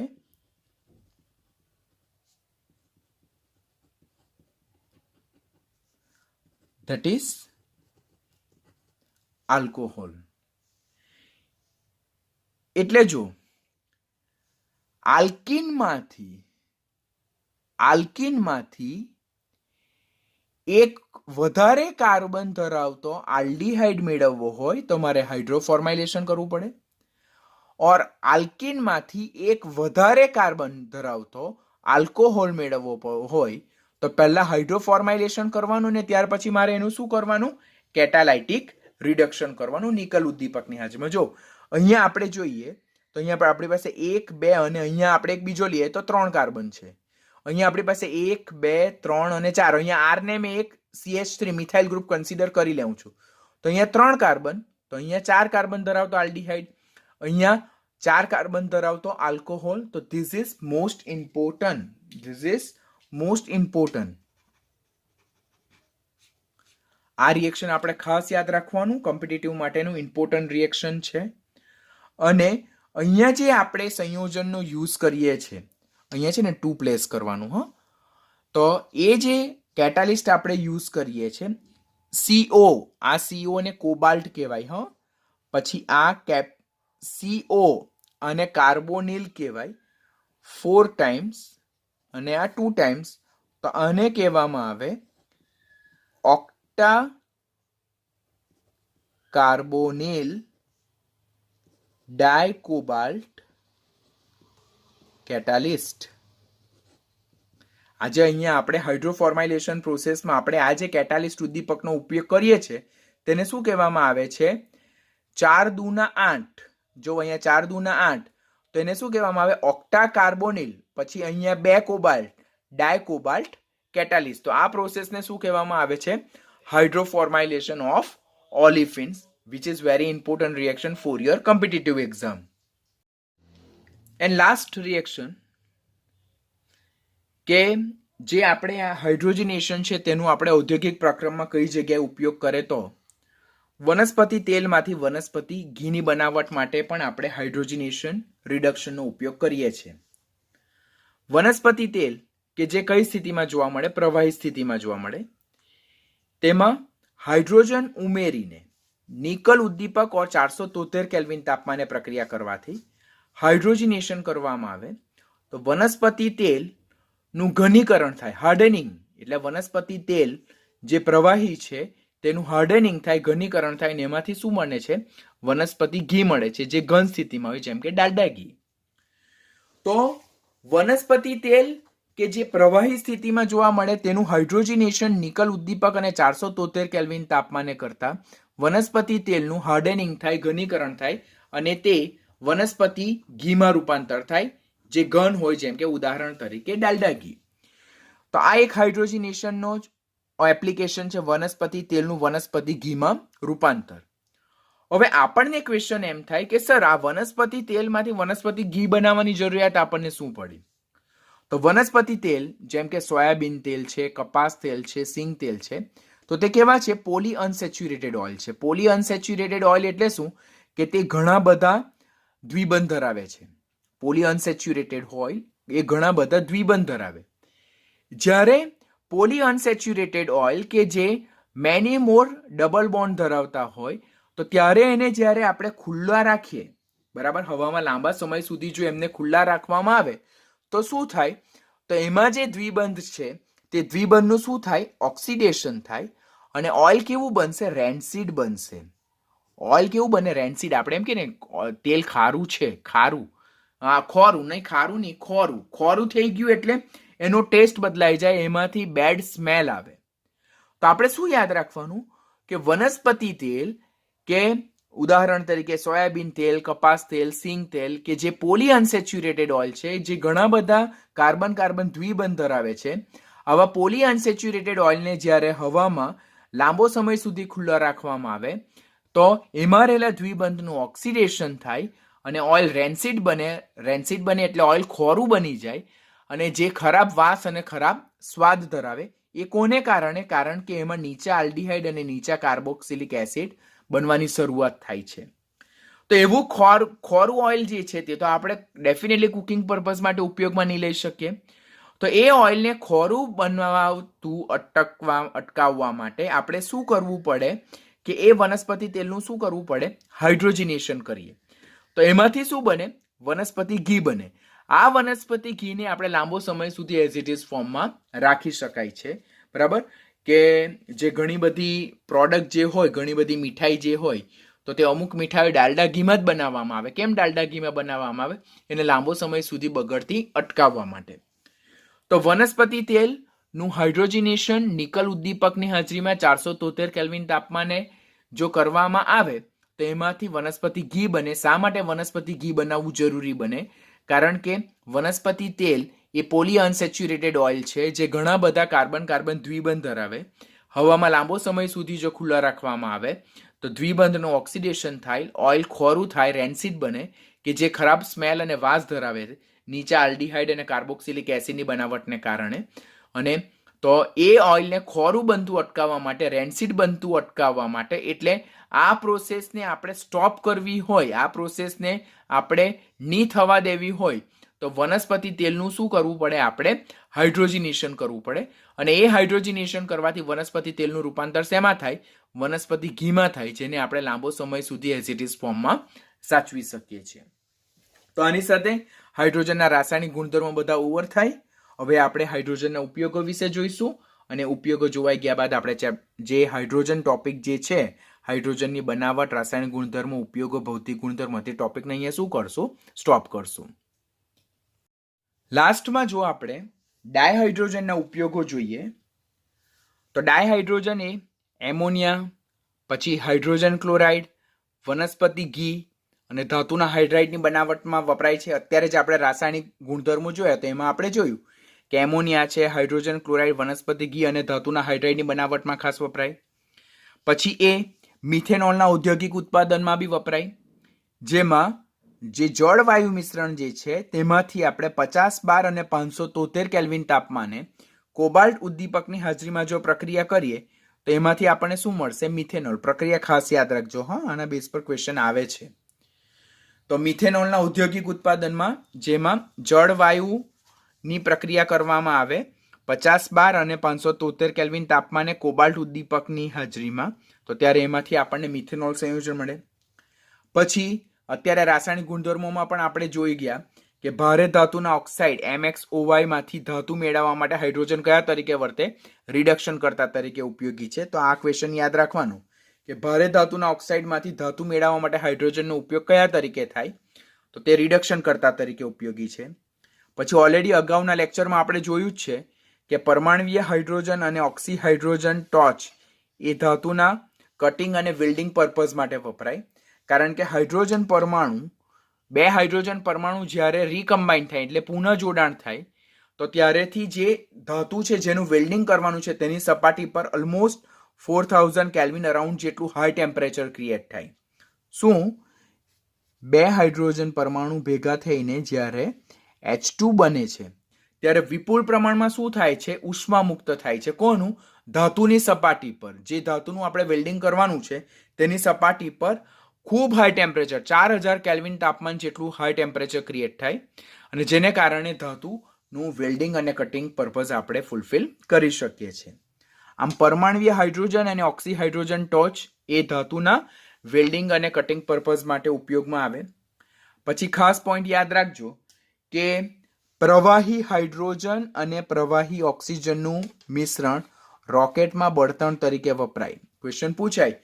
That is alcohol. એટલે જો આલ્કિનમાંથી એક વધારે કાર્બન ધરાવતો આલ્ડીહાઇડ મેળવવો હોય તો મારે હાઇડ્રોફોર્માઇલેશન કરવું પડે, ઓર આલ્કિનમાંથી એક વધારે કાર્બન ધરાવતો આલ્કોહોલ મેળવવો હોય તો પહેલા હાઇડ્રોફોર્માઇલેશન કરવાનું, ને ત્યાર પછી મારે એનું શું કરવાનું? કેટાલાઇટિક રિડક્શન કરવાનું નિકલ ઉદ્દીપકની હાજરીમાં. જો અહીંયા આપણે જોઈએ તો અહીંયા આપણી પાસે 1, 2 અને અહીંયા આપણે એક બીજો લઈએ તો 3 કાર્બન છે. અહીંયા આપણી પાસે 1, 2, 3 અને 4. અહીંયા R ને મેં એક CH3 મિથાઇલ ગ્રુપ કન્સિડર કરી લઉં છું. તો અહીંયા 3 કાર્બન, તો અહીંયા 4 કાર્બન ધરાવતો આલ્ડીહાઇડ, અહીંયા 4 કાર્બન ધરાવતો આલ્કોહોલ. તો ધીસ ઇઝ મોસ્ટ ઇમ્પોર્ટન્ટ. આ રિએક્શન આપણે ખાસ યાદ રાખવાનું, કોમ્પિટિટિવ માટેનું ઇમ્પોર્ટન્ટ રિએક્શન છે. અને અહીંયા જે આપણે સંયોજનનો યુઝ કરીએ છીએ, અહીંયા છે ને 2 પ્લેસ કરવાનું. તો એ જે કેટાલિસ્ટ આપણે યુઝ કરીએ છીએ, CO, આ CO ને કોબાલ્ટ કહેવાય. પછી આ CO અને કાર્બોનિલ કહેવાય. 4 ટાઈમ્સ અને આ 2 ટાઈમ્સ, તો આને કહેવામાં આવે ઓક્ટા કાર્બોનિલ ડાયકોબાલ્ટ કેટાલિસ્ટ. આજે અહીંયા આપણે હાઇડ્રોફોર્માઇલેશન પ્રોસેસમાં આપણે આ જે કેટાલિસ્ટ ઉદ્દીપકનો ઉપયોગ કરીએ છીએ તેને શું કહેવામાં આવે છે? 4 દુના 8. જો અહીંયા 4 દુના 8, તો એને શું કહેવામાં આવે? ઓક્ટા કાર્બોનિલ, પછી અહીંયા 2 કોબાલ્ટ, ડાયકોબાલ્ટ કેટાલિસ્ટ. તો આ પ્રોસેસને શું કહેવામાં આવે છે? હાઇડ્રોફોર્માઇલેશન of ઓલિફિન્સ, which is very important reaction for your competitive exam. And last reaction કે જે આપણે આ હાઇડ્રોજનેશન છે તેનું આપણે ઔદ્યોગિક પ્રક્રિયામાં કઈ જગ્યાએ ઉપયોગ કરે, તો વનસ્પતિ તેલમાંથી વનસ્પતિ ઘીની બનાવટ માટે પણ આપણે હાઇડ્રોજનેશન રિડક્શનનો ઉપયોગ કરીએ છીએ. વનસ્પતિ તેલ કે જે કઈ સ્થિતિમાં જોવા મળે? પ્રવાહી સ્થિતિમાં જોવા મળે. તેમાં હાઇડ્રોજન ઉમેરીને નિકલ ઉદ્દીપક और 473 કેલ્વિન તાપમાને પ્રક્રિયા કરવાથી હાઇડ્રોજનેશન કરવામાં આવે તો વનસ્પતિ તેલનું ઘનીકરણ થાય, હાર્ડનિંગ. એટલે વનસ્પતિ તેલ જે પ્રવાહી છે તેનું હાર્ડનિંગ થાય, ઘનીકરણ થાય, ને એમાંથી શું મળે છે? વનસ્પતિ ઘી મળે છે, જે ઘન સ્થિતિમાં હોય, જેમ કે ડાલડા ઘી. તો વનસ્પતિ તેલ કે જે પ્રવાહી સ્થિતિમાં જોવા મળે તેનું હાઇડ્રોજનેશન નિકલ ઉદ્દીપક અને 473 કેલ્વિન તાપમાને કરતા વનસ્પતિ તેલનું હાર્ડનિંગ થાય, ઘનીકરણ થાય, અને તે વનસ્પતિ ઘીમાં રૂપાંતર થાય, જે ઘન હોય, જેમ કે ઉદાહરણ તરીકે ડાલડા ઘી. તો આ એક હાઇડ્રોજનેશનનો એપ્લિકેશન છે, વનસ્પતિ તેલનું વનસ્પતિ ઘીમાં રૂપાંતર. હવે આપણને ક્વેશ્ચન એમ થાય કે સર, આ વનસ્પતિ તેલમાંથી વનસ્પતિ ઘી બનાવવાની જરૂરિયાત આપણને શું પડી? તો વનસ્પતિ તેલ જેમ કે સોયાબીન તેલ છે, કપાસ તેલ છે, સિંગ તેલ છે, તો તે કેવા છે? પોલી અનસેચ્યુરેટેડ ઓઇલ છે. પોલી અનસેચ્યુરેટેડ ઓઇલ એટલે શું? કે તે ઘણા બધા દ્વિબંધ ધરાવે છે. પોલી અનસેચ્યુરેટેડ ઓઇલ એ ઘણા બધા દ્વિબંધ ધરાવે. જ્યારે પોલી અનસેચ્યુરેટેડ ઓઇલ કે જે મેની મોર ડબલ બોન્ડ ધરાવતા હોય, તો ત્યારે એને જ્યારે આપણે ખુલ્લા રાખીએ, બરાબર, હવામાં લાંબા સમય સુધી જો એમને ખુલ્લા રાખવામાં આવે તો શું થાય? તો એમાં જે દ્વિબંધ છે તે દ્વિબંધનું શું થાય? ઓક્સિડેશન થાય, અને ઓઇલ કેવું બનશે? રેન્સિડ બનશે. ઓઇલ કેવું બને? રેન્સિડ. આપણે એમ કે ને તેલ ખારું છે, ખારું, ખોરું નહીં, ખારું નહીં, ખોરું. ખોરું થઈ ગયું એટલે એનો ટેસ્ટ બદલાઈ જાય, એમાંથી બેડ સ્મેલ આવે. તો આપણે શું યાદ રાખવાનું? કે વનસ્પતિ તેલ કે ઉદાહરણ તરીકે સોયાબીન તેલ, કપાસ તેલ, સિંગ તેલ કે જે પોલી અનસેચ્યુરેટેડ ઓઇલ છે, જે ઘણા બધા કાર્બન કાર્બન દ્વિબંધ ધરાવે છે, આવા પોલી અનસેચ્યુરેટેડ ઓઇલને જ્યારે હવામાં લાંબો સમય સુધી ખુલ્લા રાખવામાં આવે તો એમાં રહેલા દ્વિબંધનું ઓક્સિડેશન થાય અને ઓઇલ રેન્સિડ બને. રેન્સિડ બને એટલે ઓઇલ ખોરું બની જાય, અને જે ખરાબ વાસ અને ખરાબ સ્વાદ ધરાવે એ કોને કારણે? કારણ કે એમાં નીચા આલ્ડીહાઇડ અને નીચા કાર્બોક્સિલિક એસિડ બનવાની શરૂઆત થાય છે. તો એવું ખોરું ઓઇલ જે છે તે તો આપણે ડેફિનેટલી કુકિંગ પર્પઝ માટે ઉપયોગમાં નહીં લઈ શકીએ. તો એ ઓઇલને ખોરું બનાવતું અટકાવવા માટે આપણે શું કરવું પડે? કે એ વનસ્પતિ તેલનું શું કરવું પડે? હાઇડ્રોજનેશન કરીએ. તો એમાંથી શું બને? વનસ્પતિ ઘી બને. આ વનસ્પતિ ઘીને આપણે લાંબો સમય સુધી એઝ ઇટ ઇઝ ફોર્મમાં રાખી શકાય છે, બરાબર. કે જે ઘણી બધી પ્રોડક્ટ જે હોય, ઘણી બધી મીઠાઈ જે હોય, તો તે અમુક મીઠાઈ ડાલડા ઘીમાં જ બનાવવામાં આવે. કેમ ડાલડા ઘીમાં બનાવવામાં આવે? એને લાંબો સમય સુધી બગડતી અટકાવવા માટે. તો વનસ્પતિ તેલનું હાઇડ્રોજનેશન નિકલ ઉદ્દીપકની હાજરીમાં 473 કેલ્વિન તાપમાને જો કરવામાં આવે તો એમાંથી વનસ્પતિ ઘી બને. શા માટે વનસ્પતિ ઘી બનાવવું જરૂરી બને? કારણ કે વનસ્પતિ તેલ એ પોલી અનસેચ્યુરેટેડ ઓઇલ છે, જે ઘણા બધા કાર્બન કાર્બન દ્વિબંધ ધરાવે. હવામાં લાંબો સમય સુધી જો ખુલ્લા રાખવામાં આવે તો દ્વિબંધનું ઓક્સિડેશન થાય, ઓઇલ ખોરું થાય, રેન્સિડ બને, કે જે ખરાબ સ્મેલ અને વાસ ધરાવે નીચા આલ્ડીહાઇડ અને કાર્બોક્સિલિક એસિડની બનાવટને કારણે. અને તો એ ઓઇલને ખોરું બનતું અટકાવવા માટે, રેન્સિડ બનતું અટકાવવા માટે, એટલે આ પ્રોસેસને આપણે સ્ટોપ કરવી હોય, આ પ્રોસેસને આપણે નહીં થવા દેવી હોય, તો વનસ્પતિ તેલનું શું કરવું પડે? આપણે હાઇડ્રોજનેશન કરવું પડે. અને એ હાઇડ્રોજનેશન કરવાથી વનસ્પતિ તેલનું રૂપાંતર શેમાં થાય? વનસ્પતિ ઘીમાં થાય, જેને આપણે લાંબો સમય સુધી એઝ ઇટ ઇઝ ફોર્મમાં સાચવી શકીએ છીએ. તો આની સાથે હાઇડ્રોજનના રાસાયણિક ગુણધર્મો બધા ઓવર થાય. હવે આપણે હાઇડ્રોજનના ઉપયોગો વિશે જોઈશું અને ઉપયોગો જોવાઈ ગયા બાદ આપણે જે હાઇડ્રોજન ટોપિક જે છે, હાઇડ્રોજનની બનાવટ, રાસાયણિક ગુણધર્મો, ઉપયોગો, ભૌતિક ગુણધર્મો, તે ટોપિકને અહીંયા શું કરશું? સ્ટોપ કરશું. લાસ્ટમાં જો આપણે ડાયહાઇડ્રોજનના ઉપયોગો જોઈએ તો ડાયહાઇડ્રોજન એ એમોનિયા, પછી હાઇડ્રોજન ક્લોરાઇડ, વનસ્પતિ ઘી અને ધાતુના હાઇડ્રાઇડની બનાવટમાં વપરાય છે. અત્યારે જ આપણે રાસાયણિક ગુણધર્મો જોયા તો એમાં આપણે જોયું કે એમોનિયા છે, હાઇડ્રોજન ક્લોરાઇડ, વનસ્પતિ ઘી અને ધાતુના હાઇડ્રાઇડની બનાવટમાં ખાસ વપરાય. પછી એ મિથેનોલના ઔદ્યોગિક ઉત્પાદનમાં બી વપરાય, જેમાં જે જળવાયુ મિશ્રણ જે છે તેમાંથી આપણે 50 બાર અને 573 કેલ્વિન તાપમાને કોબાલ્ટ ઉદ્દીપકની હાજરીમાં જો પ્રક્રિયા કરીએ તો એમાંથી આપણને શું મળશે? મિથેનોલ. પ્રક્રિયા ખાસ યાદ રાખજો, હા, આના બેઝ પર ક્વેશ્ચન આવે છે. તો મિથેનોલના ઔદ્યોગિક ઉત્પાદનમાં જેમાં જળવાયુની પ્રક્રિયા કરવામાં આવે 50 બાર અને 573 કેલ્વિન તાપમાને કોબાલ્ટ ઉદ્દીપકની હાજરીમાં, તો ત્યારે એમાંથી આપણને મિથેનોલ સંયોજન મળે. પછી અત્યારે રાસાયણિક ગુણધર્મોમાં પણ આપણે જોઈ ગયા કે ભારે ધાતુના ઓક્સાઇડ MXOY માંથી ધાતુ મેળવવા માટે હાઇડ્રોજન કયા તરીકે વર્તે? રિડક્શન કરતા તરીકે ઉપયોગી છે. તો આ ક્વેશ્ચન યાદ રાખવાનું કે ભારે ધાતુના ઓક્સાઇડમાંથી ધાતુ મેળવવા માટે હાઇડ્રોજનનો ઉપયોગ કયા તરીકે થાય? તો તે રિડક્શન કરતા તરીકે ઉપયોગી છે. પછી ઓલરેડી અગાઉના લેક્ચરમાં આપણે જોયું જ છે કે પરમાણવીય હાઇડ્રોજન અને ઓક્સી હાઇડ્રોજન ટોર્ચ એ ધાતુના કટિંગ અને વેલ્ડિંગ પર્પઝ માટે વપરાય. કારણ કે હાઇડ્રોજન પરમાણુ, બે હાઇડ્રોજન પરમાણુ જ્યારે રીકમ્બાઇન થાય એટલે પુનઃ જોડાણ થાય તો ત્યારેથી જે ધાતુ છે જેનું વેલ્ડિંગ કરવાનું છે તેની સપાટી પર ઓલમોસ્ટ 4000 કેલ્વિન અરાઉન્ડ જેટલું હાઈ ટેમ્પરેચર ક્રિએટ થાય. શું? બે હાઇડ્રોજન પરમાણુ ભેગા થઈને જ્યારે H2 બને છે ત્યારે વિપુલ પ્રમાણમાં શું થાય છે? ઉષ્મા મુક્ત થાય છે. કોનું? ધાતુની સપાટી પર. જે ધાતુનું આપણે વેલ્ડિંગ કરવાનું છે તેની સપાટી પર ખૂબ હાઈ ટેમ્પરેચર 4000 કેલ્વિન તાપમાન જેટલું હાઈ ટેમ્પરેચર ક્રિએટ થાય અને જેને કારણે ધાતુનું વેલ્ડિંગ અને કટિંગ પર્પઝ આપણે ફૂલફિલ કરી શકીએ છીએ. આમ પરમાણવીય હાઇડ્રોજન અને ઓક્સી હાઇડ્રોજન ટોર્ચ એ ધાતુના વેલ્ડિંગ અને કટિંગ પર્પઝ માટે ઉપયોગમાં આવે. પછી ખાસ પોઈન્ટ યાદ રાખજો કે પ્રવાહી હાઇડ્રોજન અને પ્રવાહી ઓક્સિજનનું મિશ્રણ રોકેટમાં બળતણ તરીકે વપરાય. ક્વેશ્ચન પૂછાય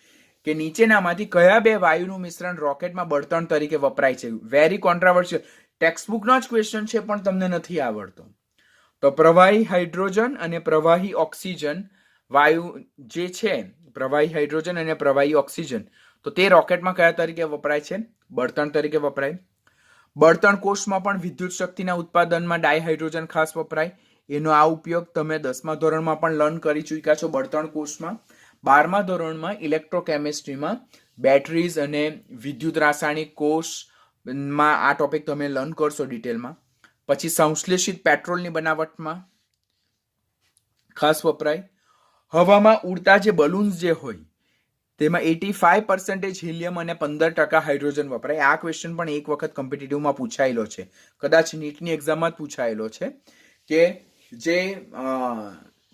કે નીચેનામાંથી કયા બે વાયુનું મિશ્રણ રોકેટમાં બળતણ તરીકે વપરાય છે? વેરી કોન્ટ્રાવર્શિયલ, ટેક્સ્ટબુકનો જ ક્વેશ્ચન છે પણ તમને નથી આવડતો. તો પ્રવાહી હાઇડ્રોજન અને પ્રવાહી ઓક્સિજન વાયુ જે છે, પ્રવાહી હાઇડ્રોજન અને પ્રવાહી ઓક્સિજન, તો તે રોકેટમાં કયા તરીકે વપરાય છે? બળતણ તરીકે વપરાય. બળતણ કોષમાં પણ વિદ્યુત શક્તિના ઉત્પાદનમાં ડાયહાઇડ્રોજન ખાસ વપરાય. એનો આ ઉપયોગ તમે 10મા ધોરણમાં પણ લર્ન કરી ચૂક્યા છો બળતણ કોષમાં. 12મા ધોરણમાં ઇલેક્ટ્રોકેમિસ્ટ્રીમાં બેટરીઝ અને વિદ્યુત રાસાયણિક કોષમાં આ ટોપિક તમે લર્ન કરશો ડિટેલમાં. પછી સંશ્લેષિત પેટ્રોલની બનાવટમાં ખાસ વપરાય. હવામાં ઉડતા જે બલૂન્સ જે હોય તેમાં 85% હિલિયમ અને 15% હાઇડ્રોજન વપરાય. આ ક્વેશ્ચન પણ એક વખત કોમ્પિટિટિવમાં પૂછાયેલો છે, કદાચ નીટની એક્ઝામમાં જ પૂછાયેલો છે કે જે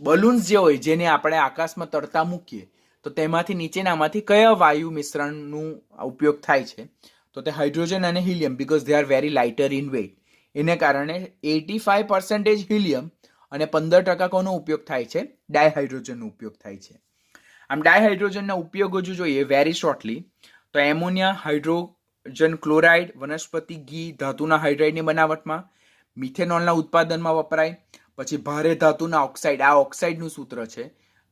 બલૂન્સ જે હોય જેને આપણે આકાશમાં તરતા મૂકીએ તો તેમાંથી નીચેનામાંથી કયા વાયુ મિશ્રણનું ઉપયોગ થાય છે? તો તે હાઇડ્રોજન અને helium, because they are very lighter in weight. એને કારણે 85% હિલિયમ અને 15% કોનો ઉપયોગ થાય છે? ડાયહાઇડ્રોજનનો ઉપયોગ થાય છે. આમ ડાયહાઇડ્રોજનના ઉપયોગો જો જોઈએ વેરી શોર્ટલી તો એમોનિયા, હાઇડ્રોજન ક્લોરાઇડ, વનસ્પતિ ઘી, ધાતુના હાઇડ્રાઇડની બનાવટમાં, મિથેનોલના ઉત્પાદનમાં વપરાય. પછી ભારે ધાતુના ઓક્સાઇડ, આ ઓક્સાઇડનું સૂત્ર છે.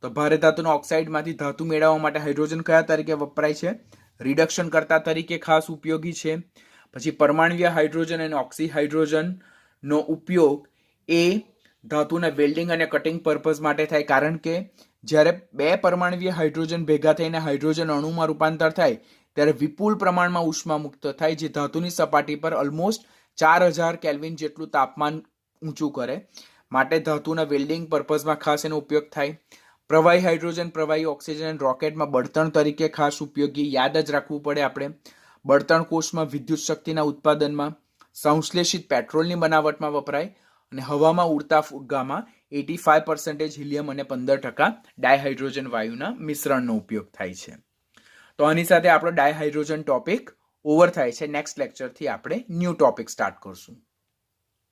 તો ભારે ધાતુના ઓક્સાઇડમાંથી ધાતુ મેળવવા માટે હાઇડ્રોજન કયા તરીકે વપરાય છે? રિડક્શન કરતા તરીકે ખાસ ઉપયોગી છે. પછી પરમાણવીય હાઇડ્રોજન અને ઓક્સી હાઇડ્રોજનનો ઉપયોગ એ ધાતુના વેલ્ડિંગ અને કટિંગ પર્પઝ માટે થાય. કારણ કે જ્યારે બે પરમાણવીય હાઇડ્રોજન ભેગા થઈને હાઇડ્રોજન અણુમાં રૂપાંતર થાય ત્યારે વિપુલ પ્રમાણમાં ઉષ્મા મુક્ત થાય જે ધાતુની સપાટી પર ઓલમોસ્ટ 4000 કેલ્વિન જેટલું તાપમાન ઊંચું કરે. માટે ધાતુના વેલ્ડિંગ પર્પઝમાં ખાસ એનો ઉપયોગ થાય. પ્રવાહી હાઇડ્રોજન, પ્રવાહી ઓક્સિજન રોકેટમાં બળતણ તરીકે ખાસ ઉપયોગી. યાદ જ રાખવું પડે આપણે. બળતણ કોષમાં વિદ્યુત શક્તિના ઉત્પાદનમાં, સંશ્લેષિત પેટ્રોલની બનાવટમાં વપરાય અને હવામાં ઉડતા ફુગ્ગામાં 85% હિલિયમ અને 15% ડાયહાઇડ્રોજન વાયુના મિશ્રણનો ઉપયોગ થાય છે. તો આની સાથે આપણો ડાયહાઇડ્રોજન ટોપિક ઓવર થાય છે. નેક્સ્ટ લેક્ચરથી આપણે ન્યૂ ટોપિક સ્ટાર્ટ કરશું.